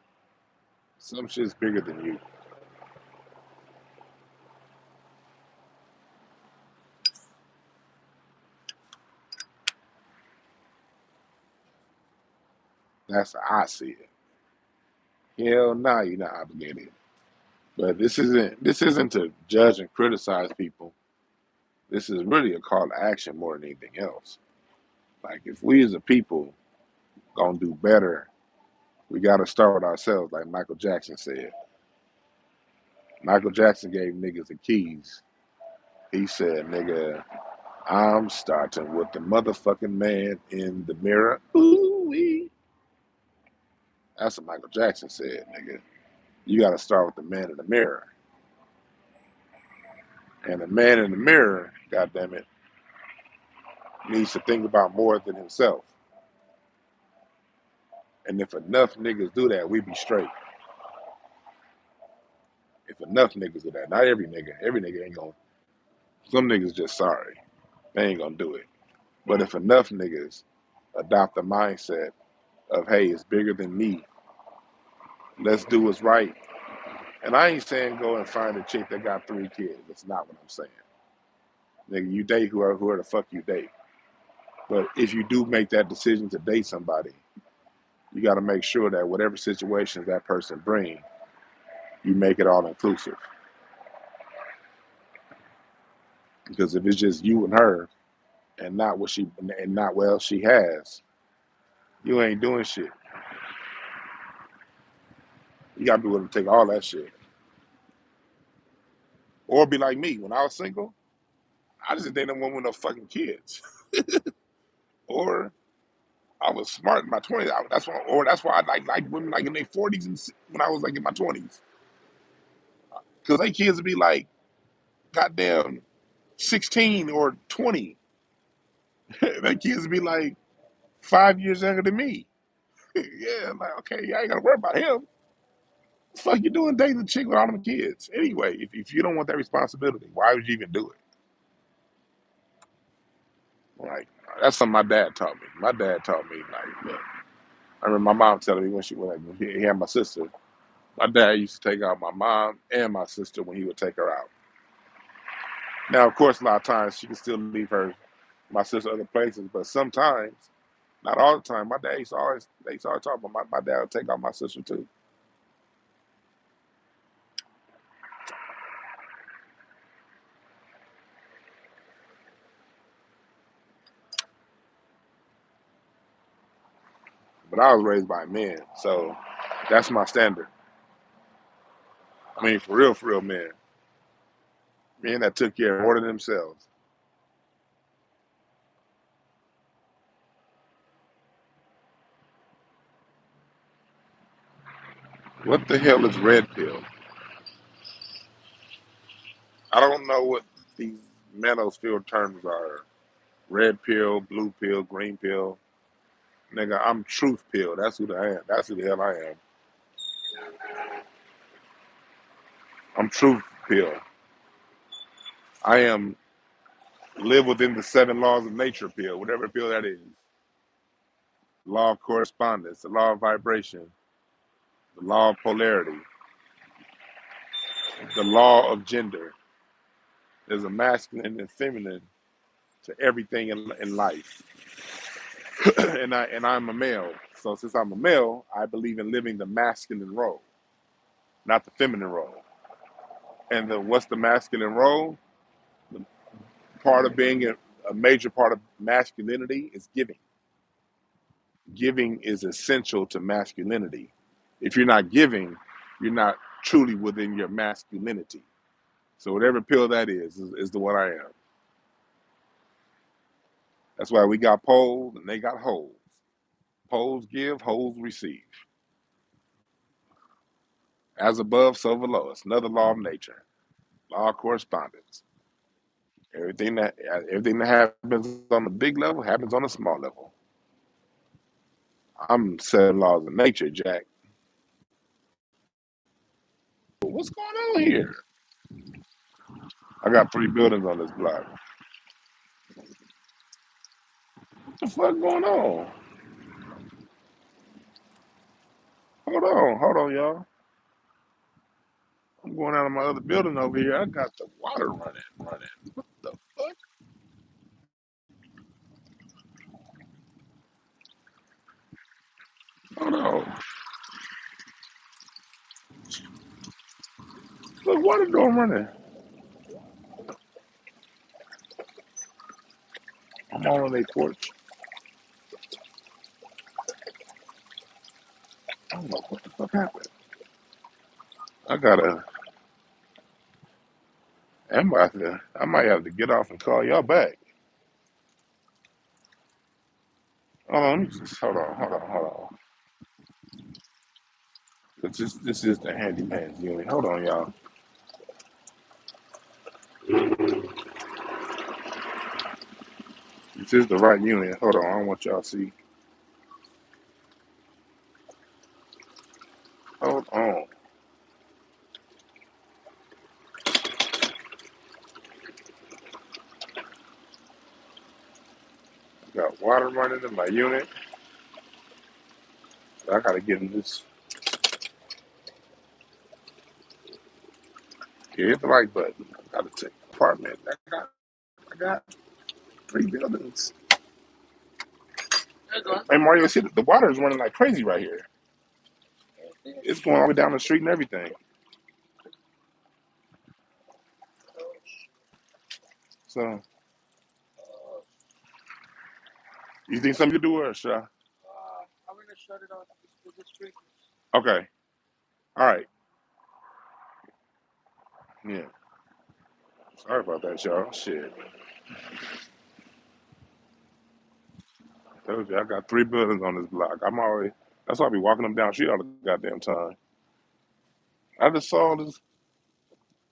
some shit's bigger than you. That's how I see it. Hell no, you're not obligated. But this isn't to judge and criticize people. This is really a call to action more than anything else. Like if we as a people gonna do better, we gotta start with ourselves, like Michael Jackson said. Michael Jackson gave niggas the keys. He said, nigga, I'm starting with the motherfucking man in the mirror. Ooh wee. That's what Michael Jackson said, nigga. You gotta start with the man in the mirror. And the man in the mirror, goddamn it, needs to think about more than himself. And if enough niggas do that, we be straight. If enough niggas do that, not every nigga ain't gonna. Some niggas just sorry, they ain't gonna do it. But if enough niggas adopt the mindset of, hey, it's bigger than me, let's do what's right. And I ain't saying go and find a chick that got 3 kids. That's not what I'm saying. Nigga, you date whoever the fuck you date. But if you do make that decision to date somebody, you got to make sure that whatever situations that person brings, you make it all inclusive. Because if it's just you and her, and not what else she has, you ain't doing shit. You gotta be willing to take all that shit. Or be like me. When I was single, I just didn't want with no fucking kids. Or I was smart in my 20s. That's why I like women like in their 40s and when I was like in my 20s. Because they kids would be like goddamn 16 or 20. They kids would be like 5 years younger than me. Yeah, I'm like, okay, yeah, I ain't gotta worry about him. What the fuck you doing dating a chick with all them kids? Anyway, if you don't want that responsibility, why would you even do it? Like, that's something my dad taught me. My dad taught me, like, look, I remember my mom telling me when he had my sister, my dad used to take out my mom and my sister when he would take her out. Now, of course, a lot of times she could still leave my sister other places, but sometimes, not all the time, my dad they used to always talk about my dad would take out my sister too. But I was raised by men, so that's my standard. I mean, for real, men. Men that took care of more than themselves. What the hell is red pill? I don't know what these manosphere terms are. Red pill, blue pill, green pill. Nigga, I'm truth pill. That's who I am. That's who the hell I am. I'm truth pill. I am live within the 7 laws of nature pill, whatever pill that is. The law of correspondence, the law of vibration, the law of polarity, the law of gender. There's a masculine and feminine to everything in life. and I'm a male. So since I'm a male, I believe in living the masculine role, not the feminine role. And what's the masculine role? The part of being a major part of masculinity is giving. Giving is essential to masculinity. If you're not giving, you're not truly within your masculinity. So whatever pill that is the one I am. That's why we got poles and they got holes. Poles give, holes receive. As above, so below. It's another law of nature. Law of correspondence. Everything that happens on the big level happens on the small level. I'm 7 laws of nature, Jack. What's going on here? I got 3 buildings on this block. What the fuck going on? Hold on, y'all. I'm going out of my other building over here. I got the water running. What the fuck? Hold on. Look, water door running. I'm all on their porch. I don't know what the fuck happened. I gotta. I might have to get off and call y'all back. Hold on, let me just hold on. This is the handyman's unit. Hold on, y'all. This is the right unit. Hold on, I don't want y'all to see. Hold on. Got water running in my unit. I gotta get in this. Yeah, hit the like button. I gotta take the apartment. I got 3 buildings. Hey Mario, see the water is running like crazy right here. It's going all the way down the street and everything. So, you think something you do or should I? Okay. All right. Yeah. Sorry about that, y'all. Shit. I told you I got 3 buildings on this block. That's why I be walking them down the street all the goddamn time. I just saw this.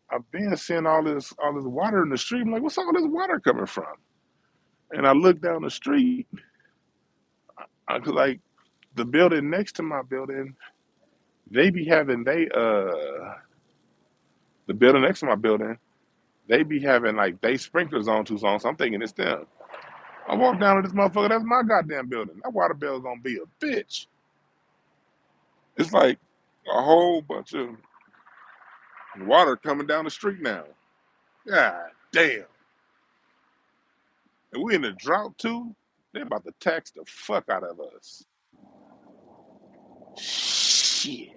I've been seeing all this water in the street. I'm like, what's all this water coming from? And I look down the street. Like the building next to my building, they be having the building next to my building, they be having like they sprinklers on too long. So I'm thinking it's them. I walk down to this motherfucker. That's my goddamn building. That water bill gonna be a bitch. It's like a whole bunch of water coming down the street now. God damn. And we in a drought too. They about to tax the fuck out of us. Shit.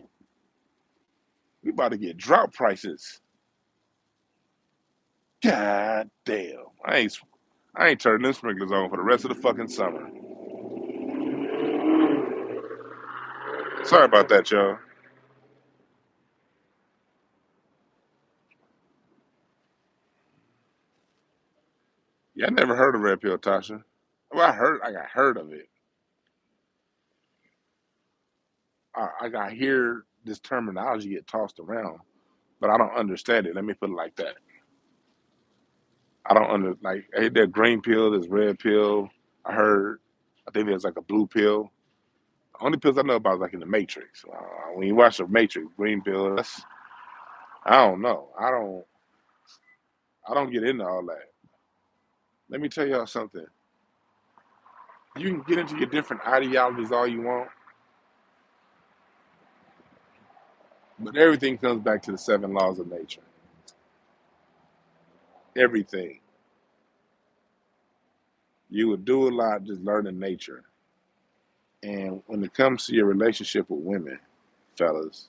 We about to get drought prices. God damn. I ain't turning them sprinklers on for the rest of the fucking summer. Sorry about that, y'all. Yeah, I never heard of red pill, Tasha. Well, I got heard of it. I got hear this terminology get tossed around, but I don't understand it. Let me put it like that. I don't like. Hey, there's green pill, there's red pill. I heard. I think there's like a blue pill. The only pills I know about is like in the Matrix. When you watch the Matrix, green pill. I don't know. I don't get into all that. Let me tell y'all something. You can get into your different ideologies all you want, but everything comes back to the 7 laws of nature. Everything. You would do a lot just learning nature. And when it comes to your relationship with women, fellas,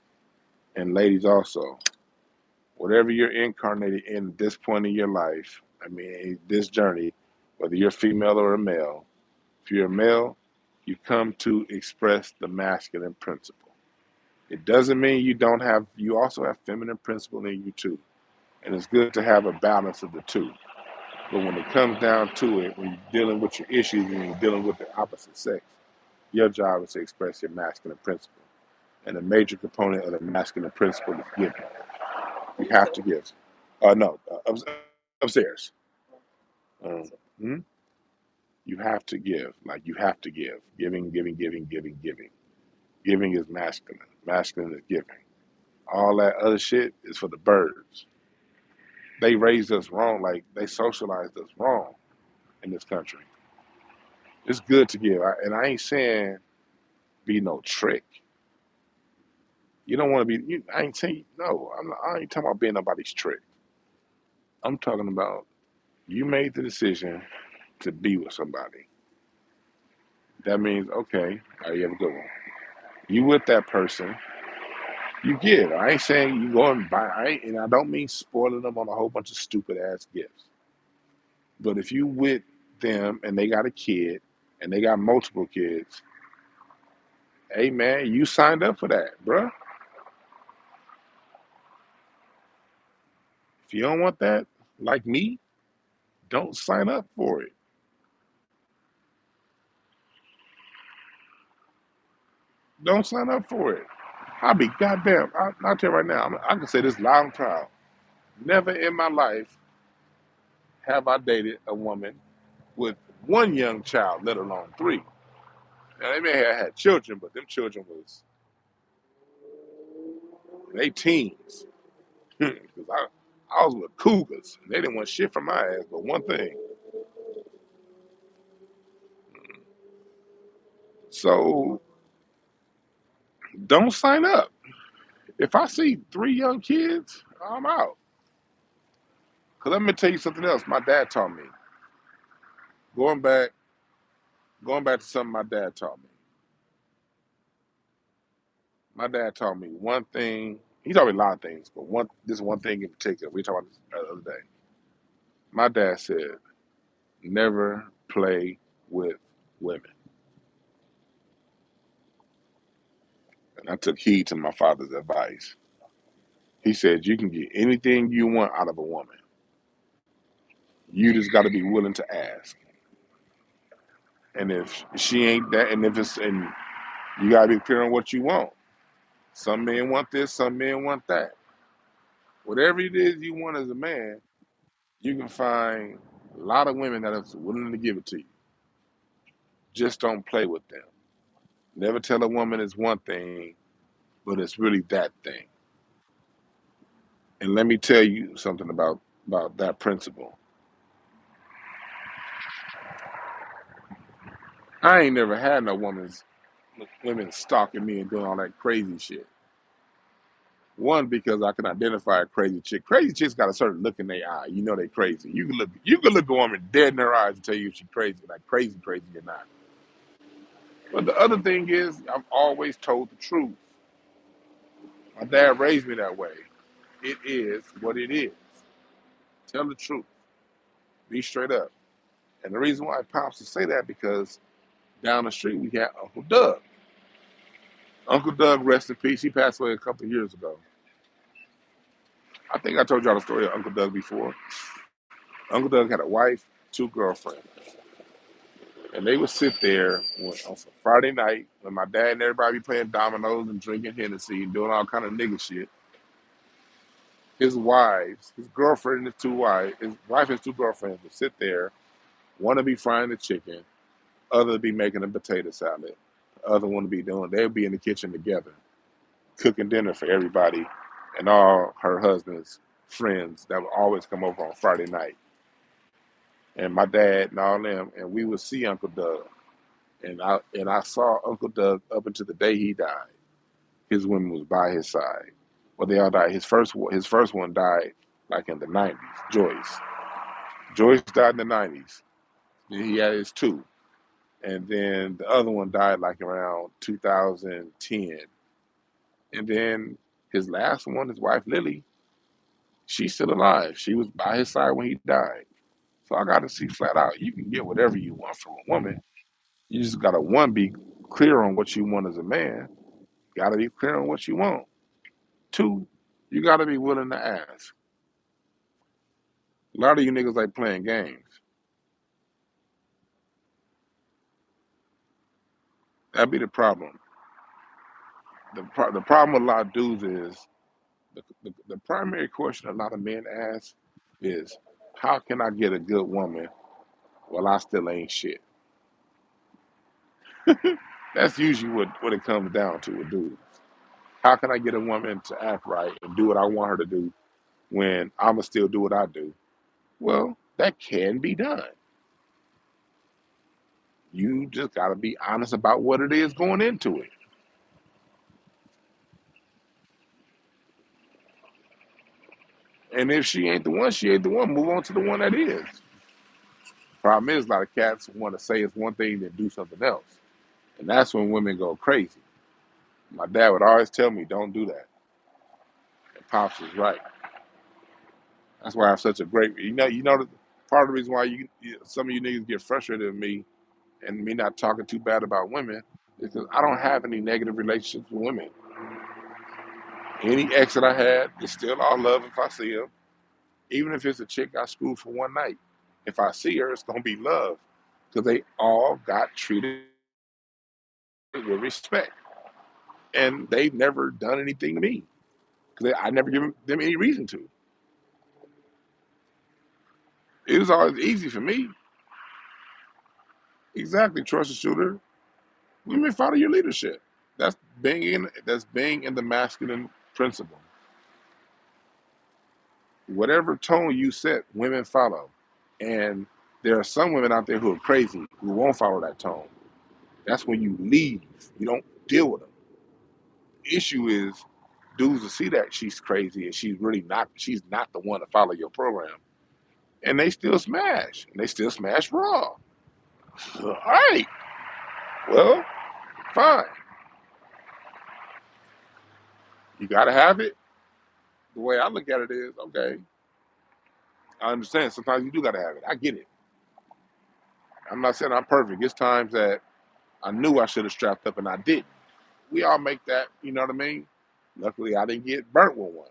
and ladies also, whatever you're incarnated in at this point in your life, I mean, this journey, whether you're female or a male, if you're a male, you come to express the masculine principle. It doesn't mean you also have feminine principle in you too. And it's good to have a balance of the two. But when it comes down to it, when you're dealing with your issues and you're dealing with the opposite sex, your job is to express your masculine principle. And a major component of the masculine principle is giving. You have to give. No, upstairs. Hmm? You have to give. Like you have to give. Giving, giving, giving, giving, giving. Giving is masculine. Masculine is giving. All that other shit is for the birds. They raised us wrong. Like they socialized us wrong in this country. It's good to give. And I ain't saying be no trick. You don't want to be. I ain't saying no. I ain't talking about being nobody's trick. I'm talking about you made the decision to be with somebody. That means okay. All right, you have a good one. You with that person. You give. I ain't saying you go and buy. And I don't mean spoiling them on a whole bunch of stupid ass gifts. But if you with them and they got a kid and they got multiple kids, hey man, you signed up for that, bruh. If you don't want that, like me, don't sign up for it. Don't sign up for it. I'll be goddamn. I'll tell you right now. I can say this loud and proud. Never in my life have I dated a woman with one young child, let alone three. Now they may have had children, but them children was they teens. Because I was with cougars. They didn't want shit from my ass, but one thing. So don't sign up. If I see three young kids, I'm out. Cause let me tell you something else. My dad taught me. Going back, going back to something my dad taught me. My dad taught me one thing. He taught me a lot of things, but this one thing in particular. We talked about this the other day. My dad said, "Never play with women," and I took heed to my father's advice. He said, "You can get anything you want out of a woman. You just got to be willing to ask. And if she ain't that, and if it's and you got to be clear on what you want. Some men want this, some men want that. Whatever it is you want as a man, you can find a lot of women that are willing to give it to you. Just don't play with them. Never tell a woman it's one thing, but it's really that thing." And let me tell you something about that principle. I ain't never had no women stalking me and doing all that crazy shit. One, because I can identify a crazy chick. Crazy chicks got a certain look in their eye. You know they crazy. You can look a woman dead in her eyes and tell you if she's crazy, like crazy, crazy or not. But the other thing is, I've always told the truth. My dad raised me that way. It is what it is. Tell the truth. Be straight up. And the reason why Pops to say that because down the street we had Uncle Doug. Uncle Doug, rest in peace. He passed away a couple of years ago. I think I told y'all the story of Uncle Doug before. Uncle Doug had a wife, two girlfriends. And they would sit there on some Friday night when my dad and everybody be playing dominoes and drinking Hennessy and doing all kind of nigga shit. His wives, his girlfriend and his two wives, his wife and his two girlfriends would sit there, one to be frying the chicken, other to be making a potato salad, the other one to be doing, they'd be in the kitchen together, cooking dinner for everybody and all her husband's friends that would always come over on Friday night. And my dad and all them, and we would see Uncle Doug. And I saw Uncle Doug up until the day he died. His woman was by his side. Well, they all died. His first one died like in the 90s. Joyce. Joyce died in the 90s. Then he had his two, and then the other one died like around 2010. And then his last one, his wife Lily, she's still alive. She was by his side when he died. So I got to see flat out, you can get whatever you want from a woman. You just gotta one be clear on what you want as a man. Gotta be clear on what you want. Two, you gotta be willing to ask. A lot of you niggas like playing games. That'd be the problem. The problem with a lot of dudes is the primary question a lot of men ask is, how can I get a good woman Well, I still ain't shit. That's usually what it comes down to with dudes. How can I get a woman to act right and do what I want her to do when I'ma still do what I do? Well, that can be done. You just gotta be honest about what it is going into it. And if she ain't the one, she ain't the one. Move on to the one that is. Problem is, a lot of cats want to say it's one thing then do something else. And that's when women go crazy. My dad would always tell me, don't do that. And Pops is right. That's why I have such a great, part of the reason why some of you niggas get frustrated with me and me not talking too bad about women is because I don't have any negative relationships with women. Any ex that I had is still all love if I see them. Even if it's a chick I screwed for one night. If I see her, it's going to be love because they all got treated with respect. And they've never done anything to me because I never given them any reason to. It was always easy for me. Exactly, trust a shooter. Women follow your leadership. That's being in the masculine principle. Whatever tone you set, women follow. And there are some women out there who are crazy who won't follow that tone. That's when you leave. You don't deal with them. The issue is dudes will see that she's crazy and she's not the one to follow your program. And they still smash. And they still smash raw. All right. Well, fine. You gotta have it. The way I look at it is, okay, I understand. Sometimes you do gotta have it. I get it. I'm not saying I'm perfect. It's times that I knew I should have strapped up and I didn't. We all make that, you know what I mean? Luckily I didn't get burnt with one.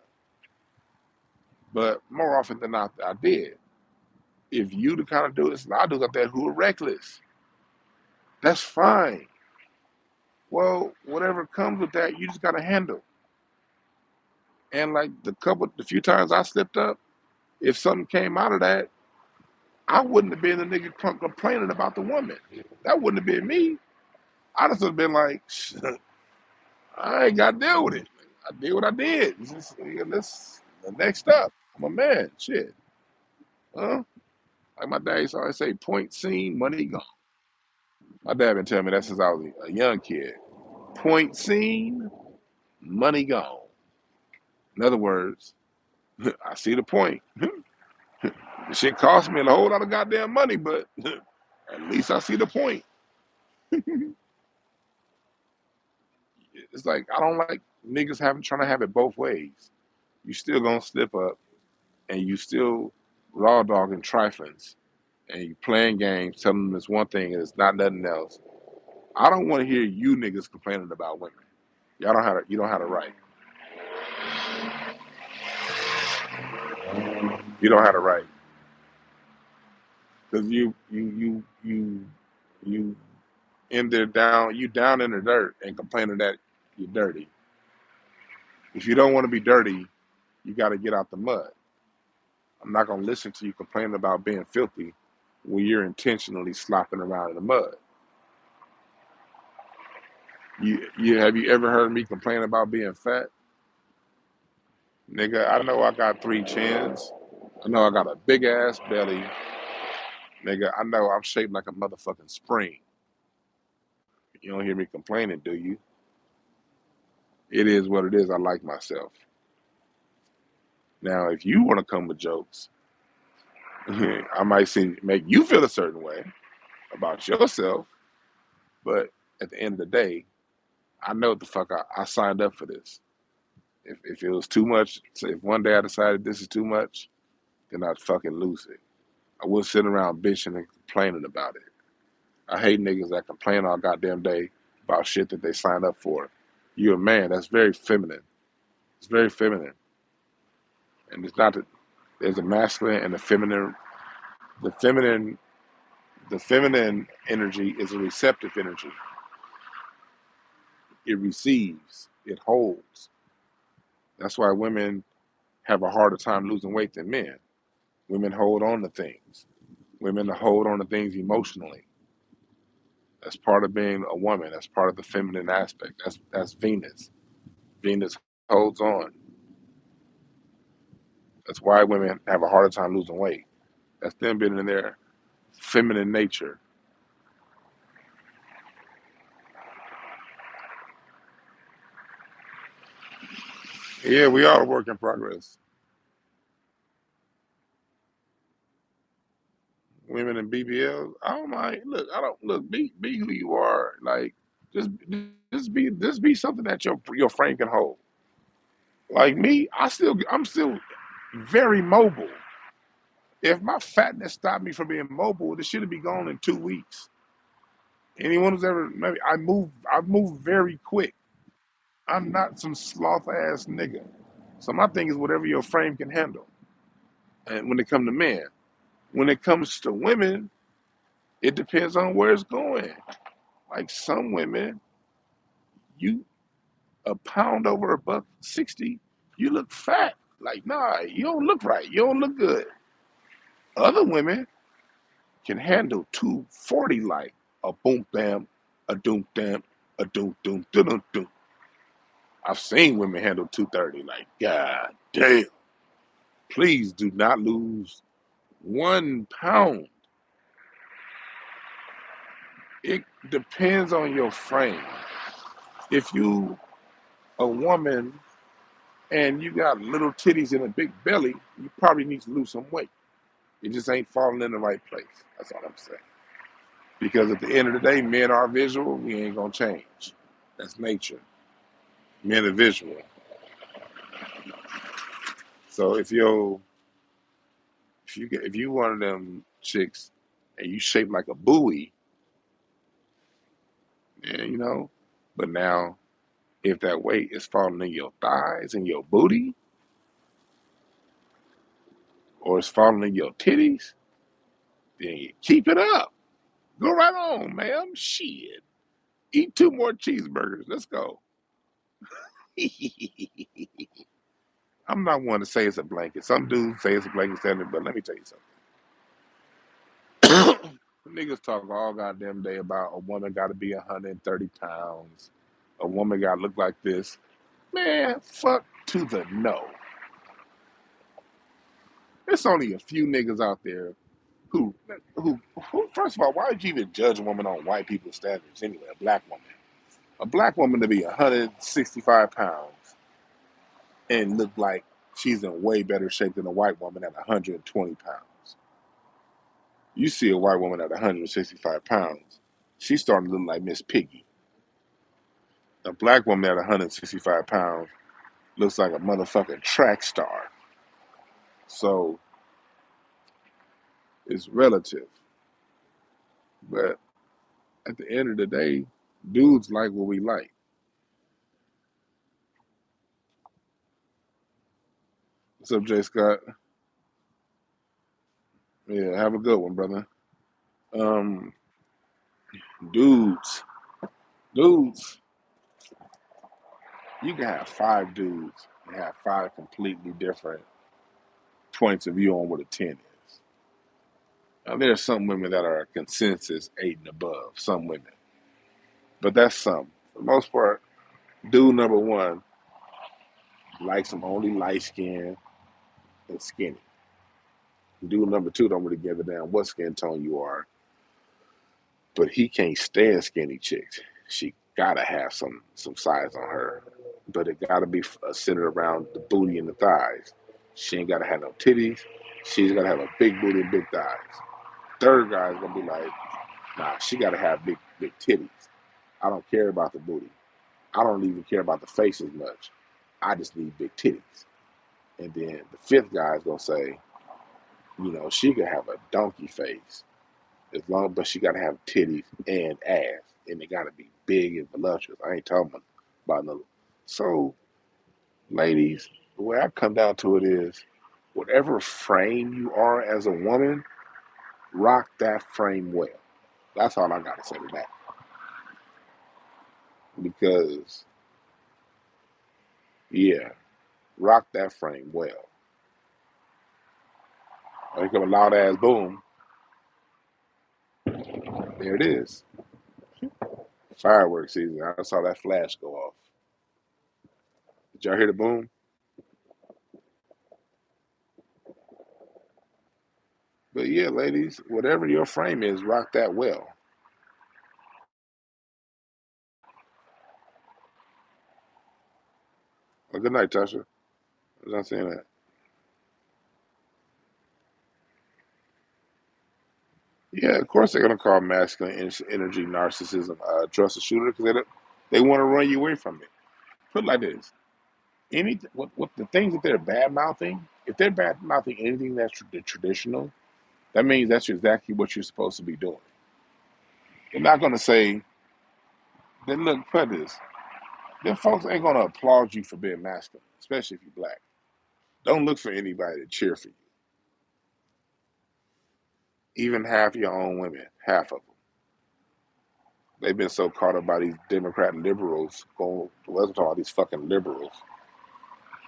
But more often than not I did. If you the kind of dude, there's a lot of dudes out there who are reckless. That's fine. Well, whatever comes with that, you just gotta handle. And like the few times I slipped up, if something came out of that, I wouldn't have been the nigga complaining about the woman. That wouldn't have been me. I just would have been like, I ain't got to deal with it. I did what I did. This the next up. I'm a man. Shit. Huh? Like my dad used to always say, point seen, money gone. My dad been telling me that since I was a young kid. Point seen, money gone. In other words, I see the point. The shit cost me a whole lot of goddamn money, but at least I see the point. It's like I don't like niggas trying to have it both ways. You still gonna slip up, and you still raw dogging triflings, and you playing games, telling them it's one thing and it's not nothing else. I don't want to hear you niggas complaining about women. Y'all don't have to, you don't have to write. You don't have to write because you in there down you down in the dirt and complaining that you're dirty. If you don't want to be dirty, you got to get out the mud. I'm not gonna listen to you complaining about being filthy when you're intentionally slopping around in the mud. You have you ever heard me complain about being fat? Nigga, I know I got three chins. I know I got a big ass belly. Nigga, I know I'm shaped like a motherfucking spring. You don't hear me complaining, do you? It is what it is. I like myself. Now, if you want to come with jokes, I might make you feel a certain way about yourself, but at the end of the day, I know what the fuck I signed up for this. If it was too much, so if one day I decided this is too much, then I'd fucking lose it. I wouldn't sit around bitching and complaining about it. I hate niggas that complain all goddamn day about shit that they signed up for. You're a man. That's very feminine. It's very feminine. And it's not that there's a masculine and a feminine. The feminine, the feminine energy is a receptive energy. It receives. It holds. That's why women have a harder time losing weight than men. Women hold on to things. women to hold on to things emotionally. That's part of being a woman. That's part of the feminine aspect. That's Venus. Venus holds on. That's why women have a harder time losing weight. That's them being in their feminine nature. Yeah, we are a work in progress. Women in BBL, I don't mind. Look, I don't look. Be who you are. Like just just be something that your frame can hold. Like me, I'm still very mobile. If my fatness stopped me from being mobile, this should be gone in 2 weeks. Anyone who's ever maybe I move very quick. I'm not some sloth ass nigga. So my thing is whatever your frame can handle. And when it comes to men, when it comes to women, it depends on where it's going. Like some women, you a pound over $160, you look fat. Like nah, you don't look right. You don't look good. Other women can handle 240 like a boom bam, a doom dam, a doom doom doom doom doom. I've seen women handle 230 like god damn. Please do not lose 1 pound. It depends on your frame. If you a woman and you got little titties and a big belly, you probably need to lose some weight. It just ain't falling in the right place. That's all I'm saying. Because at the end of the day, men are visual. We ain't gonna change. That's nature. Men are visual. So if you one of them chicks and you shaped like a buoy, yeah, But now if that weight is falling in your thighs and your booty, or it's falling in your titties, then you keep it up. Go right on, ma'am. Shit. Eat 2 more cheeseburgers. Let's go. I'm not one to say it's a blanket. Some dudes say it's a blanket standard, but let me tell you something. Niggas talk all goddamn day about a woman got to be 130 pounds. A woman got to look like this. Man, fuck to the no. There's only a few niggas out there who, who, first of all, why would you even judge a woman on white people's standards anyway? A black woman. A black woman to be 165 pounds and look like she's in way better shape than a white woman at 120 pounds. You see a white woman at 165 pounds, she's starting to look like Miss Piggy. A black woman at 165 pounds looks like a motherfucking track star. So it's relative. But at the end of the day, dudes like what we like. What's up, Jay Scott? Yeah, have a good one, brother. Um, dudes, dudes, you can have 5 dudes and have 5 completely different points of view on what a 10 is. Now, there are some women that are consensus 8 and above, some women, but that's some. For the most part, dude number one likes them only light skinned and skinny. Dude number two don't really give a damn what skin tone you are, but he can't stand skinny chicks. She gotta have some size on her, but it gotta be centered around the booty and the thighs. She ain't gotta have no titties. She's gotta have a big booty and big thighs. Third guy's gonna be like, nah, she gotta have big titties. I don't care about the booty. I don't even care about the face as much. I just need big titties. And then the fifth guy's gonna say, she could have a donkey face but she gotta have titties and ass, and they gotta be big and voluptuous. I ain't talking about no. So, ladies, the way I come down to it is, whatever frame you are as a woman, rock that frame well. That's all I gotta say to that. Because yeah, rock that frame well. Here come a loud ass boom. There it is. Fireworks season. I saw that flash go off. Did y'all hear the boom? But yeah, ladies, whatever your frame is, rock that well. Well, good night, Tasha. I was not saying that. Yeah, of course they're gonna call masculine energy narcissism trust a shooter because they want to run you away from it. Put it like this: what the things that they're bad mouthing, if they're bad mouthing anything that's traditional, that means that's exactly what you're supposed to be doing. They're not gonna say, "Then look, put this." Then folks ain't gonna applaud you for being masculine, especially if you're black. Don't look for anybody to cheer for you. Even half your own women, half of them. They've been so caught up by these Democrat liberals, let's talk about these fucking liberals.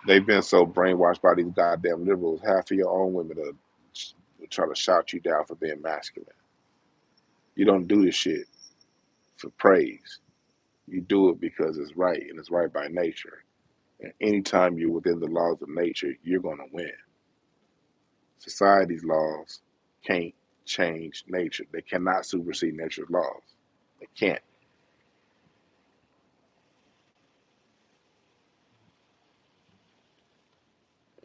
They've been so brainwashed by these goddamn liberals. Half of your own women will try to shout you down for being masculine. You don't do this shit for praise. You do it because it's right and it's right by nature. And anytime you're within the laws of nature, you're going to win. Society's laws can't change nature. They cannot supersede nature's laws. They can't.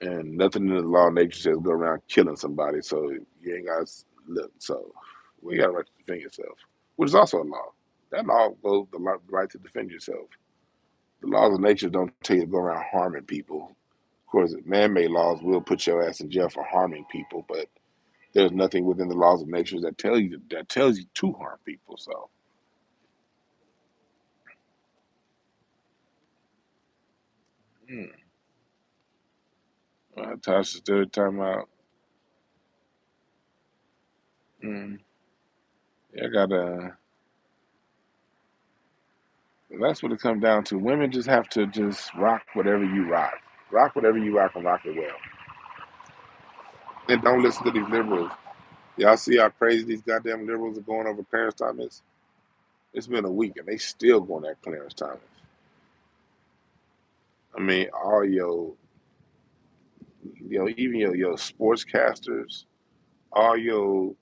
And nothing in the law of nature says go around killing somebody. So you ain't got to look. So we got a right to defend yourself, which is also a law. That law goes the right to defend yourself. The laws of nature don't tell you to go around harming people. Of course, man-made laws will put your ass in jail for harming people, but there's nothing within the laws of nature that tells you to harm people. So, Tasha's still talking about. Mm, yeah, I got that's what it comes down to. Women just have to just rock whatever you rock. Rock whatever you rock and rock it well. And don't listen to these liberals. Y'all see how crazy these goddamn liberals are going over Clarence Thomas? It's been a week and they still going at Clarence Thomas. I mean, all even your sportscasters, all your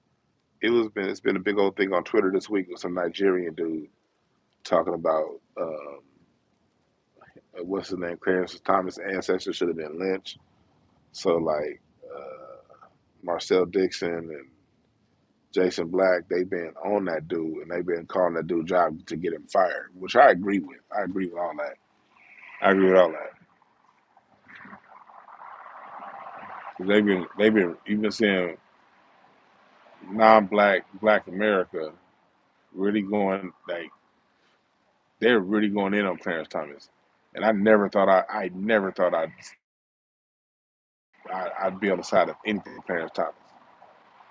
it's been a big old thing on Twitter this week with some Nigerian dude talking about what's his name, Clarence Thomas' ancestors should have been lynched. So like Marcel Dixon and Jason Black, they've been on that dude and they've been calling that dude job to get him fired, which I agree with. I agree with all that. I agree with all that. They've been you've been seeing non-black America really going like they're really going in on Clarence Thomas, and I never thought I'd be on the side of anything Clarence Thomas.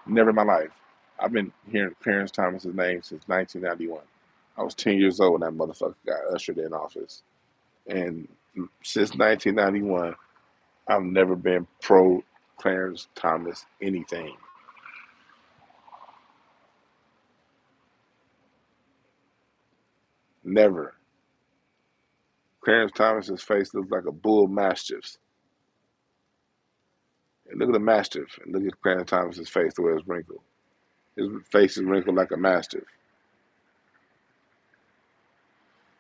Never in my life. I've been hearing Clarence Thomas's name since 1991. I was 10 years old when that motherfucker got ushered in office, and since 1991, I've never been pro Clarence Thomas anything. Never. Clarence Thomas's face looks like a bull mastiff's. And look at the mastiff, and look at Clarence Thomas's face, the way it's wrinkled. His face is wrinkled like a mastiff.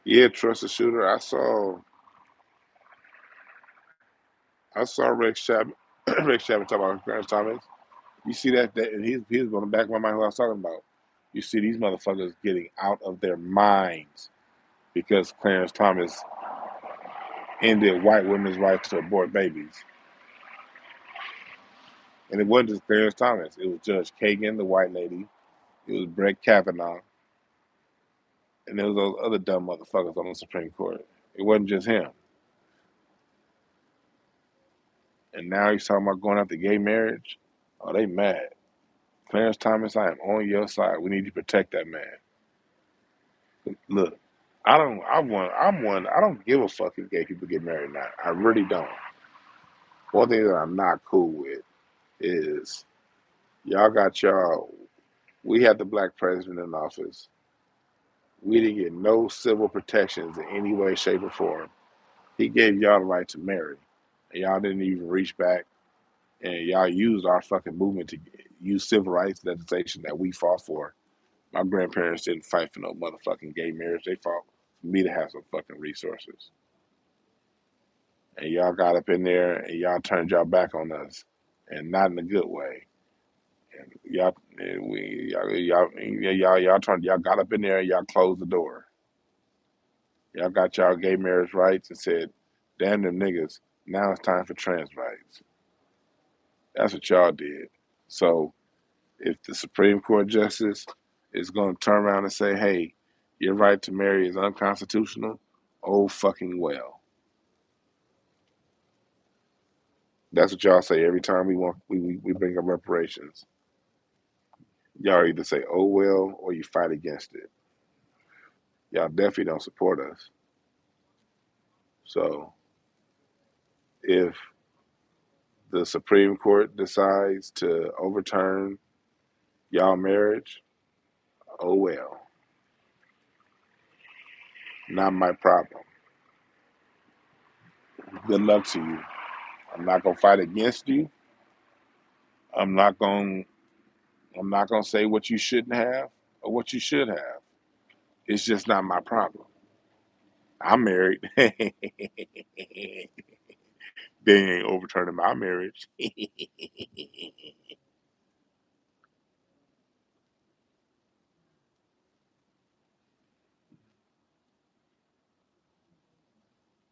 Yeah, trust the shooter. I saw Rex Chapman Rex Chapman talk about Clarence Thomas. You see that and he's on the back of my mind what I was talking about. You see these motherfuckers getting out of their minds because Clarence Thomas ended white women's rights to abort babies. And it wasn't just Clarence Thomas. It was Judge Kagan, the white lady. It was Brett Kavanaugh. And there was those other dumb motherfuckers on the Supreme Court. It wasn't just him. And now he's talking about going after gay marriage. Oh, they mad. Clarence Thomas, I am on your side. We need to protect that man. Look, I'm one. I don't give a fuck if gay people get married or not. I really don't. One thing that I'm not cool with is y'all got y'all We had the black president in office. We didn't get no civil protections in any way, shape, or form. He gave y'all the right to marry, and y'all didn't even reach back, and y'all used our fucking movement to use civil rights legislation that we fought for. My grandparents didn't fight for no motherfucking gay marriage. They fought for me to have some fucking resources. And y'all got up in there and y'all turned y'all back on us, and not in a good way. And y'all got up in there and y'all closed the door. Y'all got y'all gay marriage rights and said, "Damn them niggas, now it's time for trans rights." That's what y'all did. So if the Supreme Court justice is going to turn around and say, "Hey, your right to marry is unconstitutional," oh fucking well. That's what y'all say every time we bring up reparations. Y'all either say "oh well" or you fight against it. Y'all definitely don't support us. So if the Supreme Court decides to overturn y'all marriage, oh well, not my problem. Good luck to you. I'm not gonna fight against you. I'm not gonna I'm not gonna say what you shouldn't have or what you should have. It's just not my problem. I'm married. They ain't overturning my marriage.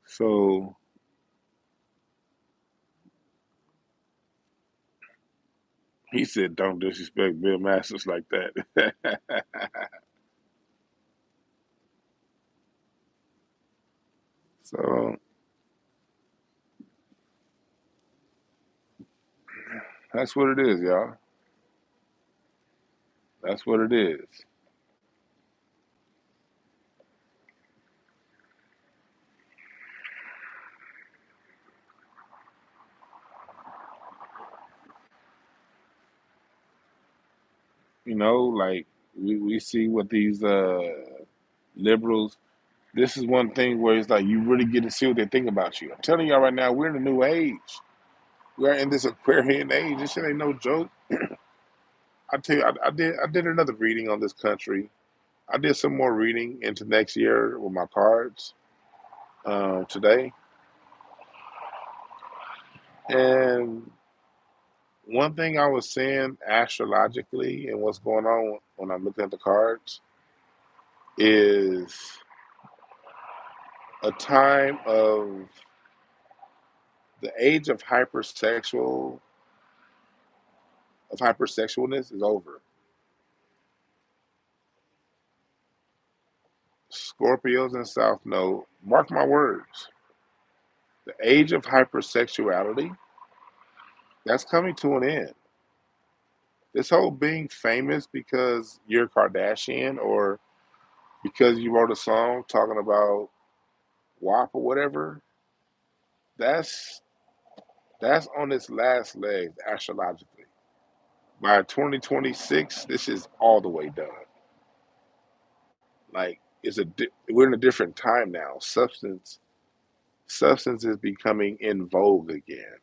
So he said, "Don't disrespect Bill Masters like that." So that's what it is, y'all. That's what it is. Like we see what these liberals. This is one thing where it's like you really get to see what they think about you. I'm telling y'all right now, we're in a new age. We're in this Aquarian age. This shit ain't no joke. I tell you, I did another reading on this country. I did some more reading into next year with my cards today, and one thing I was saying astrologically and what's going on when I'm looking at the cards is a time of the age of hypersexualness is over. Scorpios and South Node, mark my words. The age of hypersexuality, that's coming to an end. This whole being famous because you're Kardashian or because you wrote a song talking about WAP or whatever, that's that's on its last legs astrologically. By 2026, this is all the way done. Like we're in a different time now. Substance is becoming in vogue again.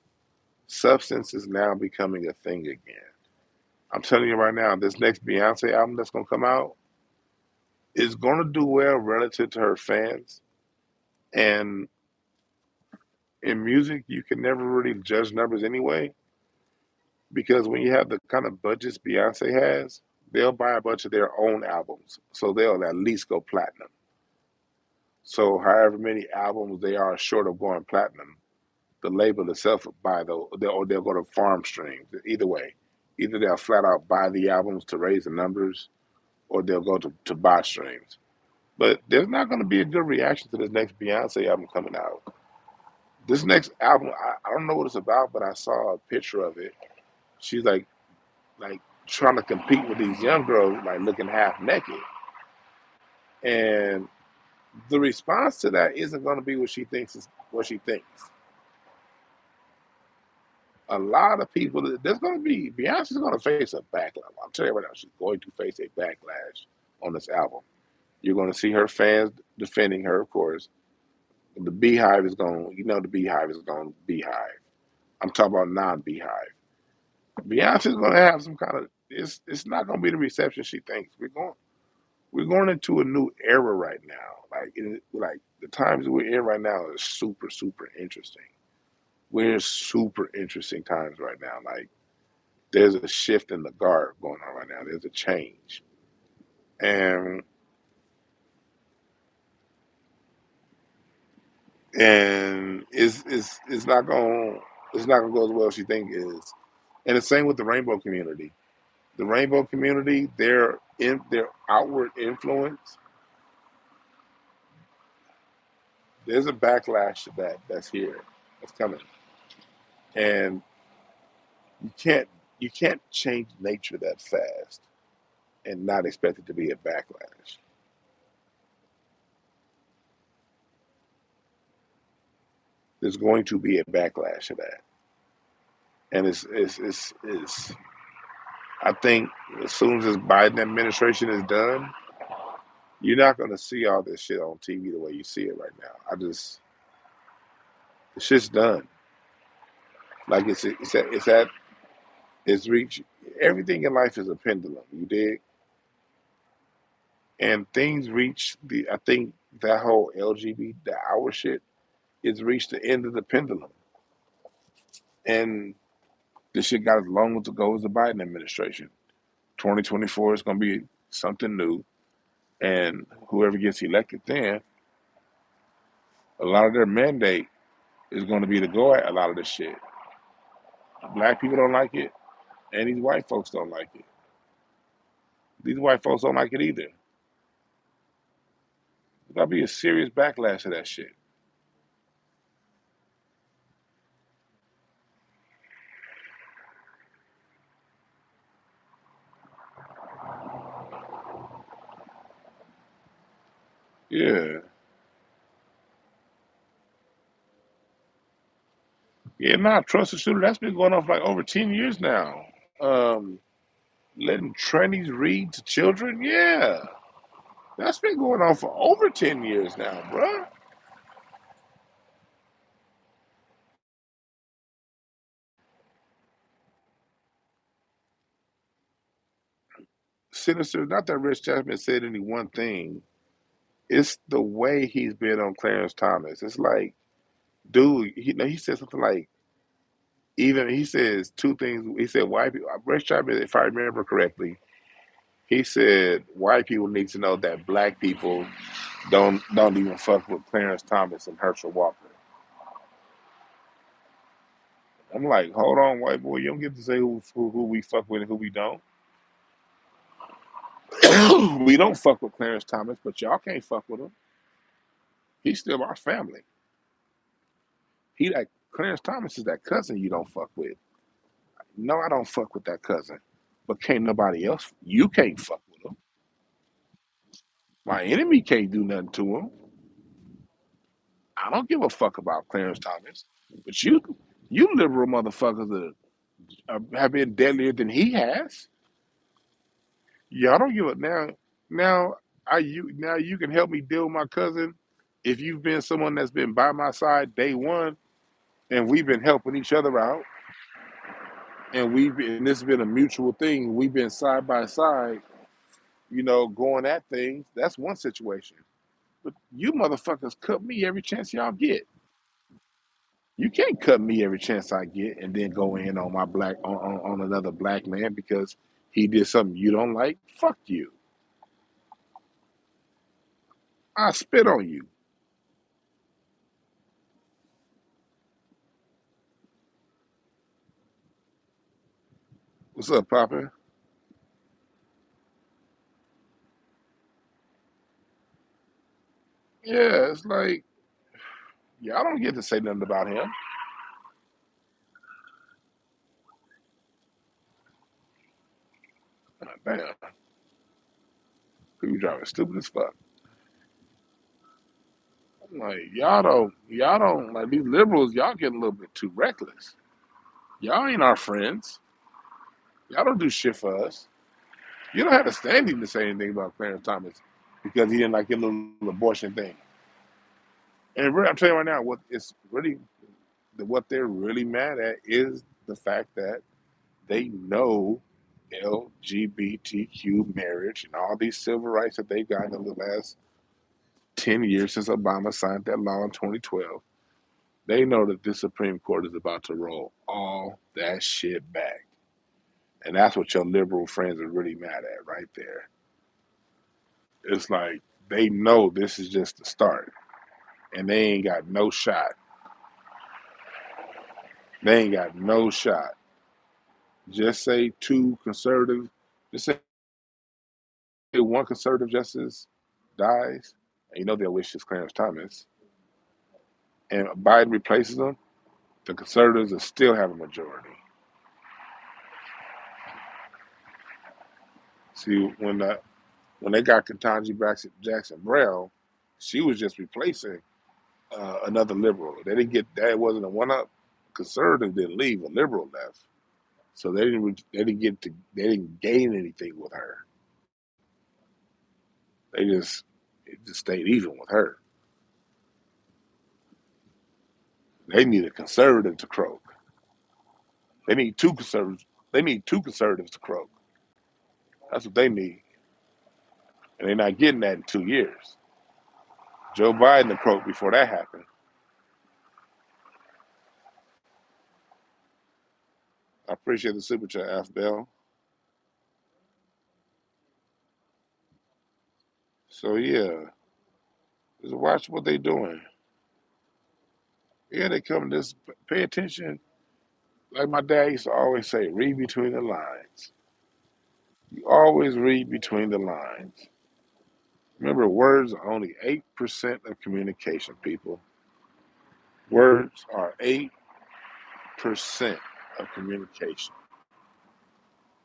Substance is now becoming a thing again. I'm telling you right now, this next Beyonce album that's gonna come out is gonna do well relative to her fans. And in music, you can never really judge numbers anyway, because when you have the kind of budgets Beyonce has, they'll buy a bunch of their own albums, so they'll at least go platinum. So, however many albums they are short of going platinum, the label itself will buy those, or they'll go to farm streams. Either way, either they'll flat out buy the albums to raise the numbers, or they'll go to buy streams. But there's not going to be a good reaction to this next Beyonce album coming out. This next album, I don't know what it's about, but I saw a picture of it. She's like trying to compete with these young girls, like looking half naked, and the response to that isn't going to be what she thinks is what she thinks. a lot of people. There's going to be Beyonce's going to face a backlash. I'm telling you right now, she's going to face a backlash on this album. You're going to see her fans defending her, of course. The Beehive is going. The Beehive is going to Beehive. I'm talking about non-Beehive. Beyonce's going to have some kind of. It's not going to be the reception she thinks. We're going into a new era right now. Like the times that we're in right now is super super interesting. We're in super interesting times right now. Like there's a shift in the guard going on right now. There's a change, and it's not going to go as well as you think it is. And the same with the rainbow community. The rainbow community, their outward influence. There's a backlash to that's here. That's coming, and you can't you can't change nature that fast and not expect it to be a backlash. There's going to be a backlash to that, and it's I think as soon as this Biden administration is done, you're not going to see all this shit on TV the way you see it right now. The shit's done. Like it's reached. Everything in life is a pendulum. You dig? And things reach the. I think that whole LGBT, the hour shit, it's reached the end of the pendulum, and this shit got as long to go as the Biden administration. 2024 is going to be something new, and whoever gets elected then, a lot of their mandate is going to be to go at a lot of this shit. Black people don't like it, and these white folks don't like it. These white folks don't like it either. There's going to be a serious backlash to that shit. Yeah. Yeah, nah, trust the shooter. That's been going on for like over 10 years now. Um, Letting trannies read to children? Yeah. That's been going on for over 10 years now, bruh. Sinister, not that Rich Chapman said any one thing. It's the way he's been on Clarence Thomas. It's like, dude, he said something like, even he says two things. He said, white people, Rich Chapman, if I remember correctly, he said, white people need to know that black people don't even fuck with Clarence Thomas and Herschel Walker. I'm like, hold on, white boy, you don't get to say who we fuck with and who we don't. We don't fuck with Clarence Thomas, but y'all can't fuck with him. He's still our family. Clarence Thomas is that cousin you don't fuck with. No, I don't fuck with that cousin, but can't nobody else. You can't fuck with him. My enemy can't do nothing to him. I don't give a fuck about Clarence Thomas, but you liberal motherfuckers have been deadlier than he has. Yeah, I don't give a now. Now you can help me deal with my cousin if you've been someone that's been by my side day one, and we've been helping each other out, and this has been a mutual thing. We've been side by side, going at things. That's one situation. But you motherfuckers cut me every chance y'all get. You can't cut me every chance I get and then go in on my on another black man because he did something you don't like. Fuck you. I spit on you. What's up, Papa? Yeah, it's like y'all don't get to say nothing about him. Damn, people driving stupid as fuck. I'm like y'all don't like these liberals. Y'all getting a little bit too reckless. Y'all ain't our friends. Y'all don't do shit for us. You don't have the standing to say anything about Clarence Thomas because he didn't like your little abortion thing. And I'm telling you right now, what they're really mad at is the fact that they know LGBTQ marriage and all these civil rights that they got in the last 10 years since Obama signed that law in 2012. They know that this Supreme Court is about to roll all that shit back. And that's what your liberal friends are really mad at right there. It's like they know this is just the start and they ain't got no shot. They ain't got no shot. Just say two conservative, just say one conservative justice dies, and you know they'll wish it's Clarence Thomas, and Biden replaces them, the conservatives will still have a majority. See, when they got Ketanji Jackson Brown, she was just replacing another liberal. They didn't get that. It wasn't a one-up. Conservative didn't leave. A liberal left, so they didn't gain anything with her. It just stayed even with her. They need a conservative to croak. They need two conservatives. They need two conservatives to croak. That's what they need, and they're not getting that in 2 years. Joe Biden to croak before that happened. I appreciate the super chat, F Bell. So yeah, just watch what they doing. Yeah, they come. Just pay attention. Like my dad used to always say, read between the lines. You always read between the lines. Remember, words are only 8% of communication, people. Words are 8% of communication.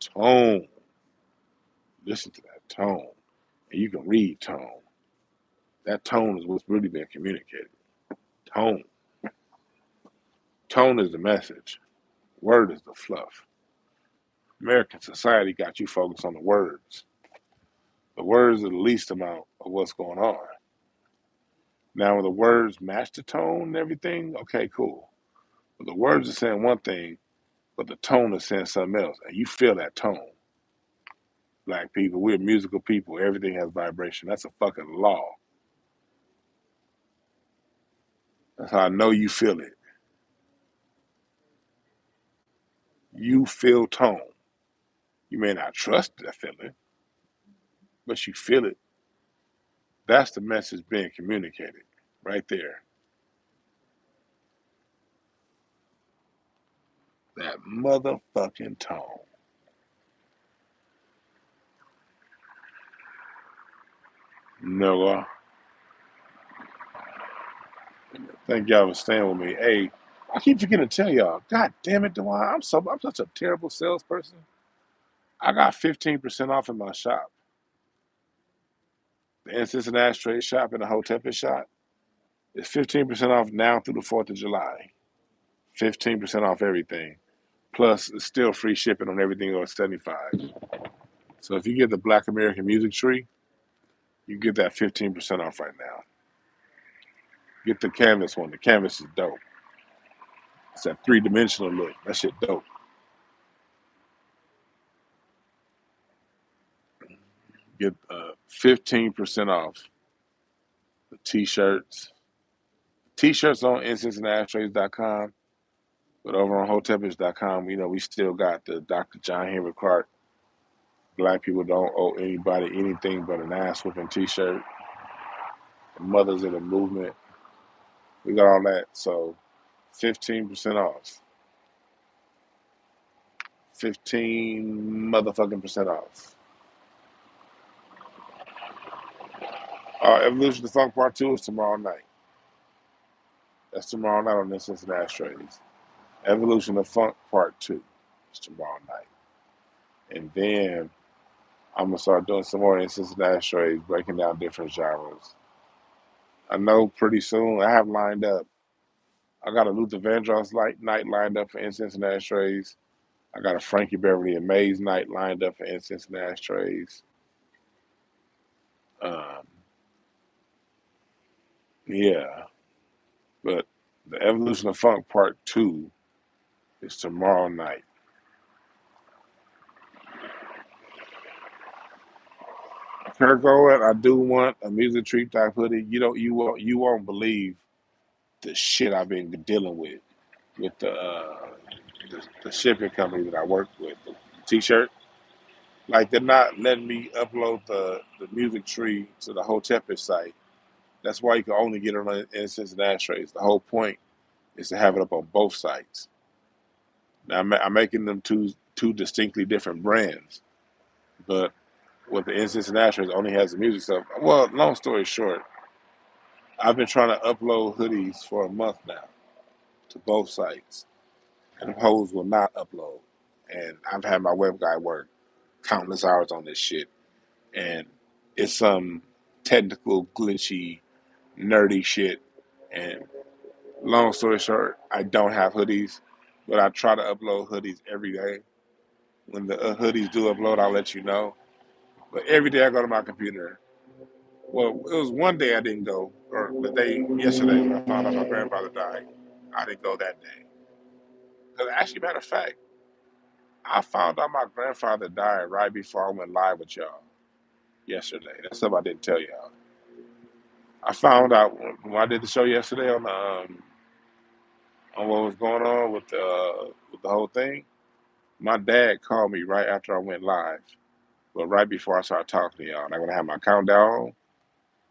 Tone. Listen to that tone. And you can read tone. That tone is what's really being communicated. Tone. Tone is the message. Word is the fluff. American society got you focused on the words. The words are the least amount of what's going on. Now, when the words match the tone and everything, okay, cool. But the words are saying one thing, but the tone is saying something else, and you feel that tone. Black people, we're musical people. Everything has vibration. That's a fucking law. That's how I know you feel it. You feel tone. You may not trust that feeling, but you feel it. That's the message being communicated right there. That motherfucking tone. Noah, thank y'all for staying with me. Hey, I keep forgetting to tell y'all. God damn it, Dwan. I'm such a terrible salesperson. I got 15% off in my shop. The Incense and Ashtray shop and the Hotepish shop. It's 15% off now through the 4th of July. 15% off everything. Plus, it's still free shipping on everything over 75. So if you get the Black American Music Tree, you get that 15% off right now. Get the canvas one. The canvas is dope. It's that three-dimensional look. That shit dope. Get 15% off the t-shirts. T-shirts on incenseandashtrays.com, but over on hotepish.com, we still got the Dr. John Henry Clark. Black people don't owe anybody anything but an ass whooping t-shirt. The mothers of the movement. We got all that. So 15% off. 15 motherfucking percent off. Evolution of Funk Part 2 is tomorrow night. That's tomorrow night on Incense and Ashtrays. Evolution of Funk Part 2 is tomorrow night. And then I'm going to start doing some more Incense and Ashtrays, breaking down different genres. I know pretty soon, I have lined up I got a Luther Vandross night lined up for incense and ashtrays. I got a Frankie Beverly and Mays night lined up for incense and ashtrays. Um, yeah, but the Evolution of Funk Part 2 is tomorrow night. Kirk Owen, I do want a music treat type hoodie. You won't believe the shit I've been dealing with the shipping company that I work with. The T-shirt, like they're not letting me upload the music tree to the Hotepish site. That's why you can only get it on Incense and Ashtrays. The whole point is to have it up on both sites. Now I'm making them two distinctly different brands, but with the Incense and Ashtrays only has the music stuff. Well, long story short, I've been trying to upload hoodies for a month now to both sites, and the hoes will not upload. And I've had my web guy work countless hours on this shit, and it's some technical, glitchy, nerdy shit. And long story short, I don't have hoodies, but I try to upload hoodies every day. When the hoodies do upload, I'll let you know. But every day I go to my computer. Well, it was one day I didn't go, or the day yesterday when I found out my grandfather died. I didn't go that day. Because actually, matter of fact, I found out my grandfather died right before I went live with y'all yesterday. That's something I didn't tell y'all. I found out when I did the show yesterday on what was going on with the whole thing. My dad called me right after I went live, but right before I started talking to y'all. And I'm gonna have my countdown.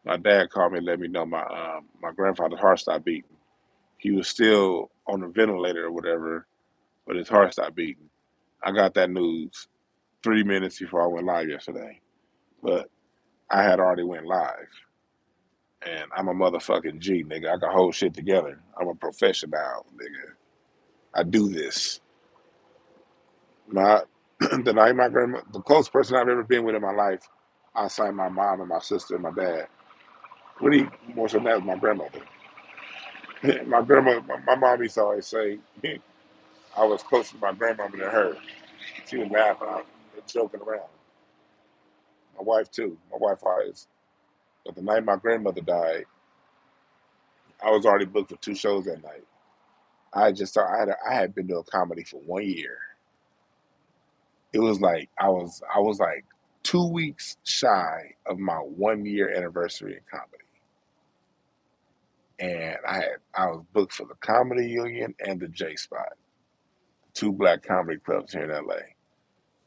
My dad called me and let me know my grandfather's heart stopped beating. He was still on the ventilator or whatever, but his heart stopped beating. I got that news 3 minutes before I went live yesterday, but I had already went live, and I'm a motherfucking G, nigga. I can hold shit together. I'm a professional, nigga. I do this. My the night my grandma, the closest person I've ever been with in my life, outside my mom and my sister and my dad, really more so than that was my grandmother. My grandma, my mom used to always say I was closer to my grandmother than her. She was laughing, I was joking around. My wife too. My wife always. But the night my grandmother died, I was already booked for 2 shows that night. I just thought I had been doing comedy for 1 year. It was like I was like 2 weeks shy of my 1 year anniversary in comedy, and I was booked for the Comedy Union and the J Spot, two black comedy clubs here in LA.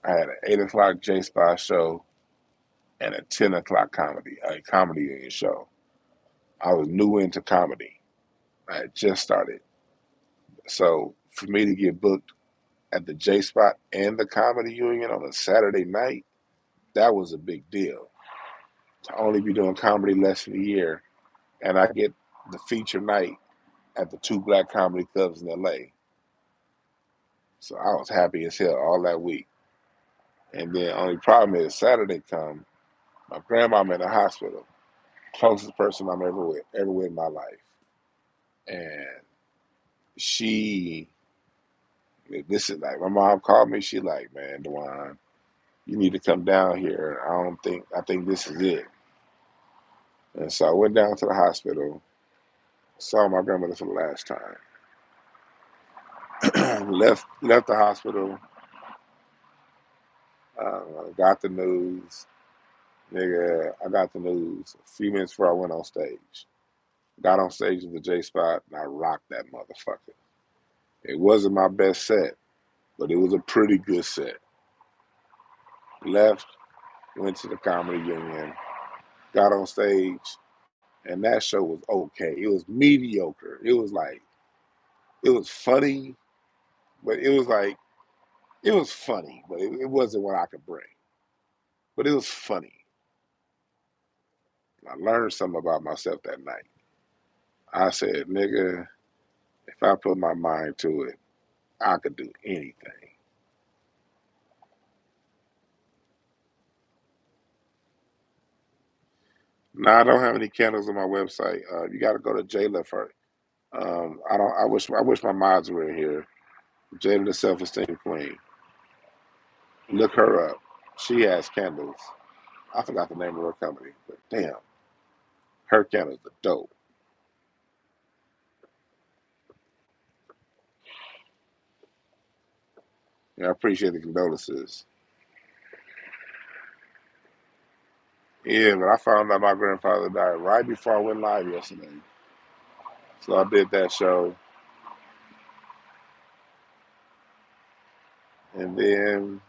I had an 8 o'clock J Spot show and a 10 o'clock comedy union show. I was new into comedy. I had just started, so for me to get booked at the J Spot and the Comedy Union on a Saturday night, that was a big deal. To only be doing comedy less than a year, and I get the feature night at the two black comedy clubs in LA. So I was happy as hell all that week. And then only problem is Saturday come, my grandmama in the hospital, closest person I'm ever with in my life. And she this is like my mom called me, she like, man, Dwan, you need to come down here. I think this is it. And so I went down to the hospital, saw my grandmother for the last time. Left the hospital, got the news. Nigga, I got the news a few minutes before I went on stage. Got on stage with the J Spot and I rocked that motherfucker. It wasn't my best set, but it was a pretty good set. Left, went to the Comedy Union, got on stage, and that show was okay. It was mediocre. It was funny, but it was funny, but it wasn't what I could bring. But it was funny. I learned something about myself that night. I said, nigga, if I put my mind to it, I could do anything. Now I don't have any candles on my website. You got to go to Jayla first. I don't. I wish my mods were in here. Jada, the self-esteem queen. Look her up. She has candles. I forgot the name of her company, but damn, her candles are dope. Yeah, I appreciate the condolences. Yeah, but I found out my grandfather died right before I went live yesterday. So I did that show, and then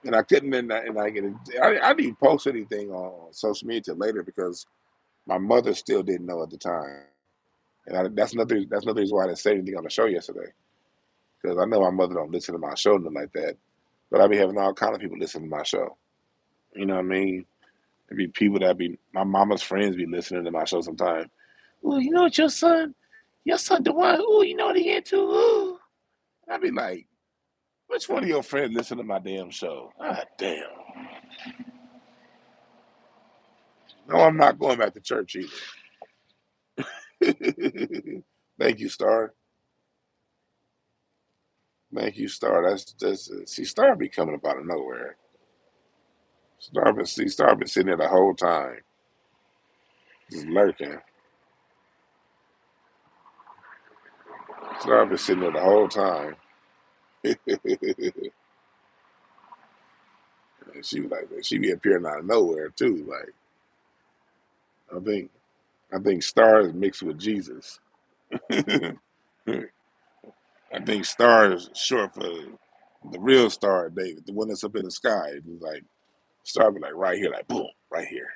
and I couldn't and I get I didn't post anything on social media till later because my mother still didn't know at the time, and that's another reason why I didn't say anything on the show yesterday because I know my mother don't listen to my show nothing like that, but I be having all kind of people listen to my show. You know what I mean? There be people that be my mama's friends be listening to my show sometimes. Oh, you know what your son DeWan, oh, you know what he into? Ooh. I be like, which one of your friends listen to my damn show? Ah, damn. No, I'm not going back to church either. Thank you, Star. Thank you, Star. That's see, Star be coming up out of nowhere. Star been sitting there the whole time, just lurking. Star been sitting there the whole time. And she was like, she be appearing out of nowhere too. Like, I think, I think Star is mixed with Jesus. I think Star is short for the real Star, David, the one that's up in the sky. It was like Star be like right here, like boom, right here.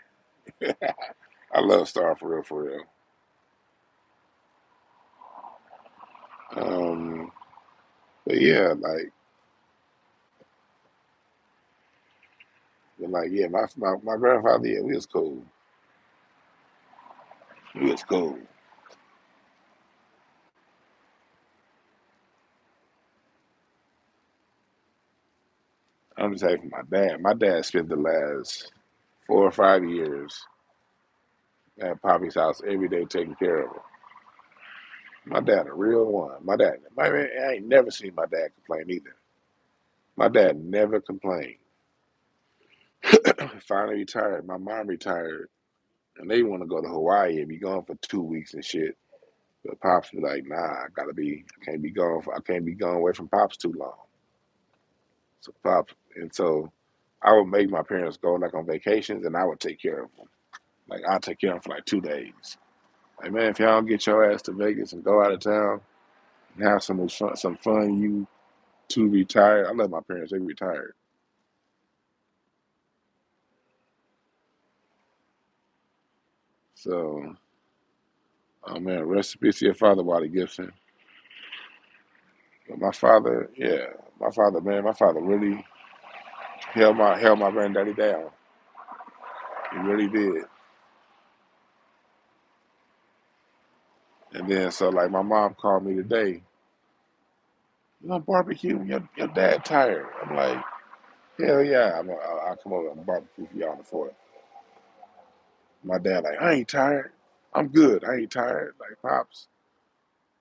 I love Star for real, for real. Um, but yeah, yeah, my grandfather, yeah, we was cool. We was cool. I'm just happy for my dad. My dad spent the last 4 or 5 years at Poppy's house every day taking care of him. My dad, a real one. My man, I ain't never seen my dad complain either. My dad never complained. Finally retired. My mom retired, and they want to go to Hawaii and be gone for 2 weeks and shit. But Pops was like, nah, I can't be gone. I can't be gone away from Pops too long. So Pops, and so I would make my parents go like on vacations, and I would take care of them. Like I'll take care of them for like 2 days. Like man, if y'all don't get your ass to Vegas and go out of town and have some fun, you two retired. I love my parents; they retired. So, oh man, rest in peace to your father, Waddy Gibson. But my father, yeah, man, my father really held my granddaddy down. He really did. And then so like my mom called me today. You know, barbecue. Your dad tired. I'm like, hell yeah. I'll come over and barbecue for y'all on the fourth. My dad like, I ain't tired. I'm good. I ain't tired. Like pops,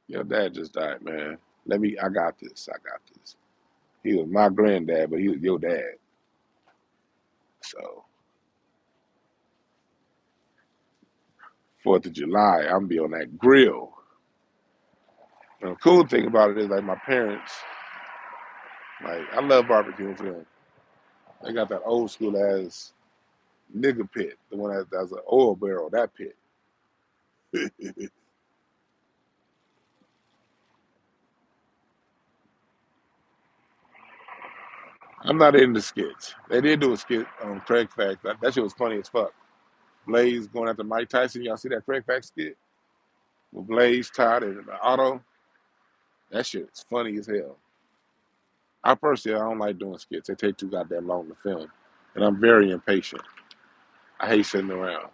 your dad just died, man. I got this. I got this. He was my granddad, but he was your dad. So 4th of July, I'm gonna be on that grill. And the cool thing about it is like my parents, like I love barbecuing for them. They got that old school ass nigga pit, the one that's an oil barrel, that pit. I'm not into skits. They did do a skit on Craig Fact. That shit was funny as fuck. Blaze going after Mike Tyson. Y'all see that Craig Fact skit? With Blaze, Todd, and Otto? That shit is funny as hell. I don't like doing skits. They take too goddamn long to film. And I'm very impatient. I hate sitting around.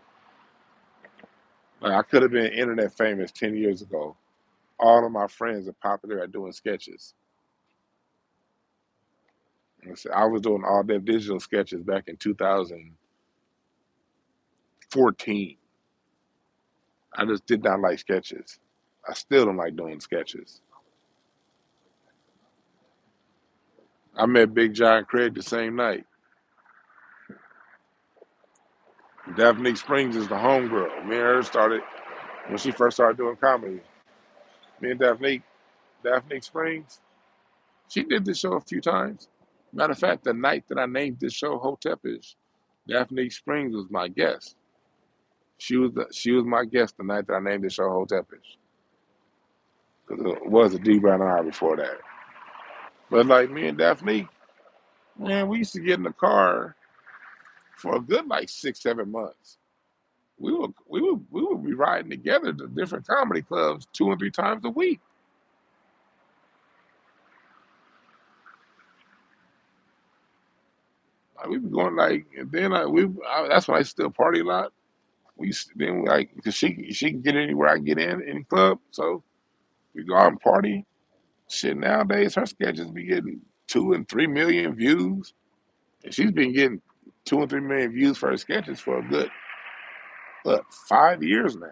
Like I could have been internet famous 10 years ago. All of my friends are popular at doing sketches. Like I said, I was doing all them digital sketches back in 2014. I just did not like sketches. I still don't like doing sketches. I met Big John and Craig the same night. Daphne Springs is the homegirl. Me and her started when she first started doing comedy. Me and Daphne Springs, she did this show a few times. Matter of fact, the night that I named this show Hotepish, Daphne Springs was my guest. She was my guest the night that I named this show Hotepish. Because it was a D Brown hour before that. But like me and Daphne, man, we used to get in the car for a good like 6, 7 months. We would be riding together to different comedy clubs 2 and 3 times a week. Like, we be going like, and then that's when I still party a lot. We used to, then like because she can get anywhere I can get in any club, so we go out and party. Shit, nowadays her sketches be getting 2 and 3 million views, and she's been getting 2 and 3 million views for her sketches for a good 5 years now,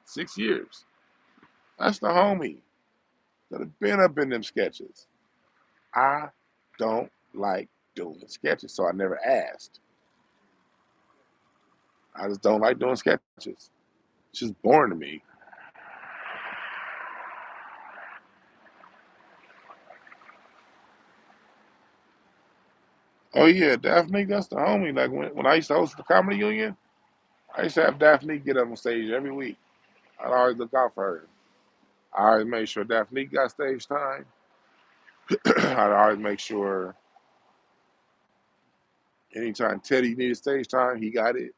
6 years. That's the homie that have been up in them sketches. I don't like doing sketches, so I never asked. I just don't like doing sketches. It's just boring to me. Oh yeah, Daphne, that's the homie. Like when I used to host the comedy union, I used to have Daphne get up on stage every week. I'd always look out for her. I always made sure Daphne got stage time. I'd always make sure anytime Teddy needed stage time, he got it.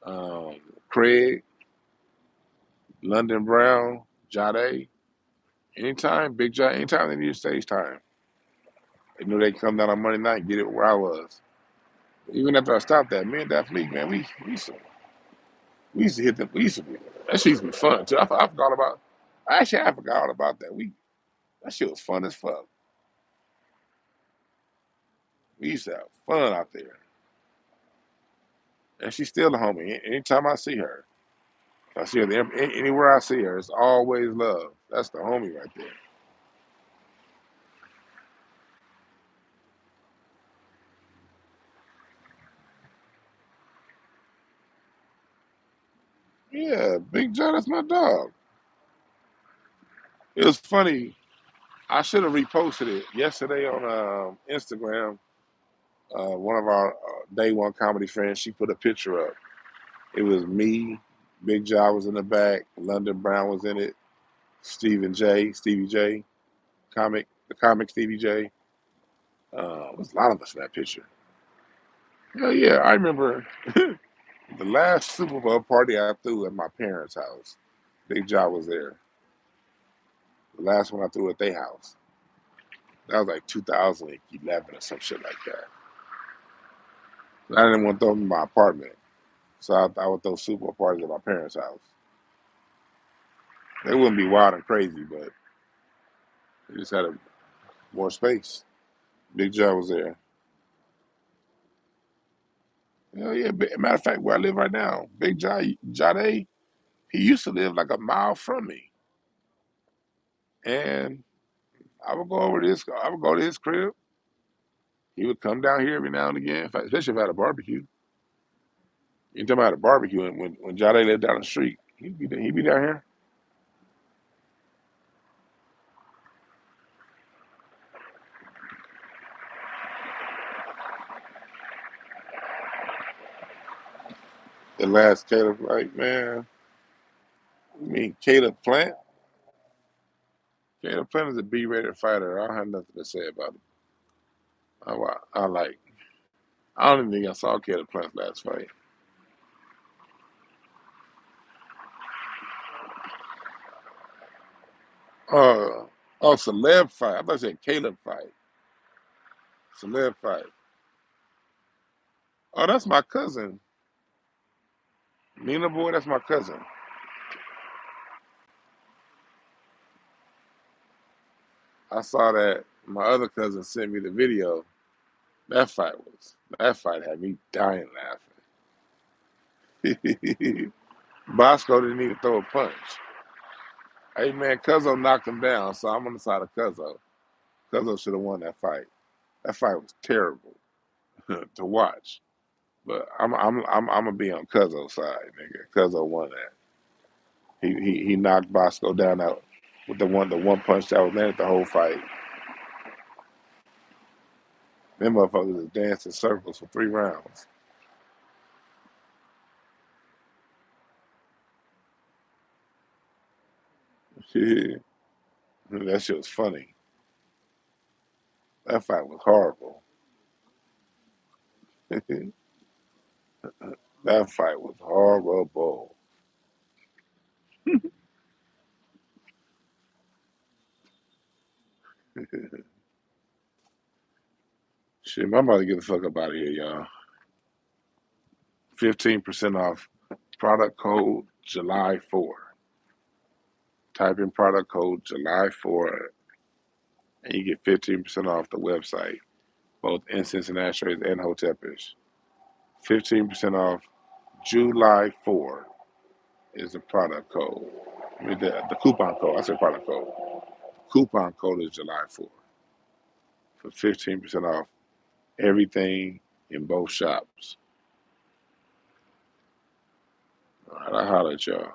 Um, Craig, London Brown, Jade, anytime, Big John, anytime they needed stage time. They knew they'd come down on Monday night and get it where I was. Even after I stopped that, me and Daphne, man, we used to hit them. That shit used to be fun too. I forgot about. I forgot all about that. That shit was fun as fuck. We used to have fun out there, and she's still the homie. Anytime I see her, if I see her anywhere I see her, it's always love. That's the homie right there. Yeah, Big John, that's my dog. It was funny. I should have reposted it yesterday on Instagram. One of our day one comedy friends, she put a picture up. It was me, Big John was in the back, London Brown was in it, Stevie J, the comic Stevie J. Was a lot of us in that picture. Hell yeah, I remember the last Super Bowl party I threw at my parents' house. Big John was there. The last one I threw at their house. That was like 2011 or some shit like that. I didn't want to throw them in my apartment, so I would throw Super Bowl parties at my parents' house. They wouldn't be wild and crazy, but they just had more space. Big John was there. Hell yeah. Matter of fact, where I live right now, Big Jade, he used to live like a mile from me. And I would go to his crib. He would come down here every now and again, especially if I had a barbecue. You talking about a barbecue, and when Jade lived down the street, he'd be down here. The last Caleb, like, man, you mean Caleb Plant? Caleb Plant is a B-rated fighter. I don't have nothing to say about him. I like, I don't even think I saw Caleb Plant's last fight. Uh, oh, celeb fight. I thought you said Caleb fight. Celeb fight. Oh, that's my cousin. Nina boy, that's my cousin. I saw that my other cousin sent me the video. That fight had me dying laughing. Bosco didn't even throw a punch. Hey man, Cuzzo knocked him down, so I'm on the side of Cuzzo. Cuzzo should have won that fight. That fight was terrible to watch. But I'm gonna be on Cuzzo's side, nigga. Cuzzo won that. He knocked Bosco down out with the one punch that was landed the whole fight. Them motherfuckers was dancing circles for 3 rounds. That shit was funny. That fight was horrible. That fight was horrible. Shit, I'm about to get the fuck up out of here, y'all. 15% off. Product code July 4. Type in product code July 4 and you get 15% off the website, both incense and ashtrays and Hotepish. 15% off July 4 is the product code. I mean, the coupon code. I said product code. Coupon code is July 4 for 15% off everything in both shops. All right, I'll holler at y'all.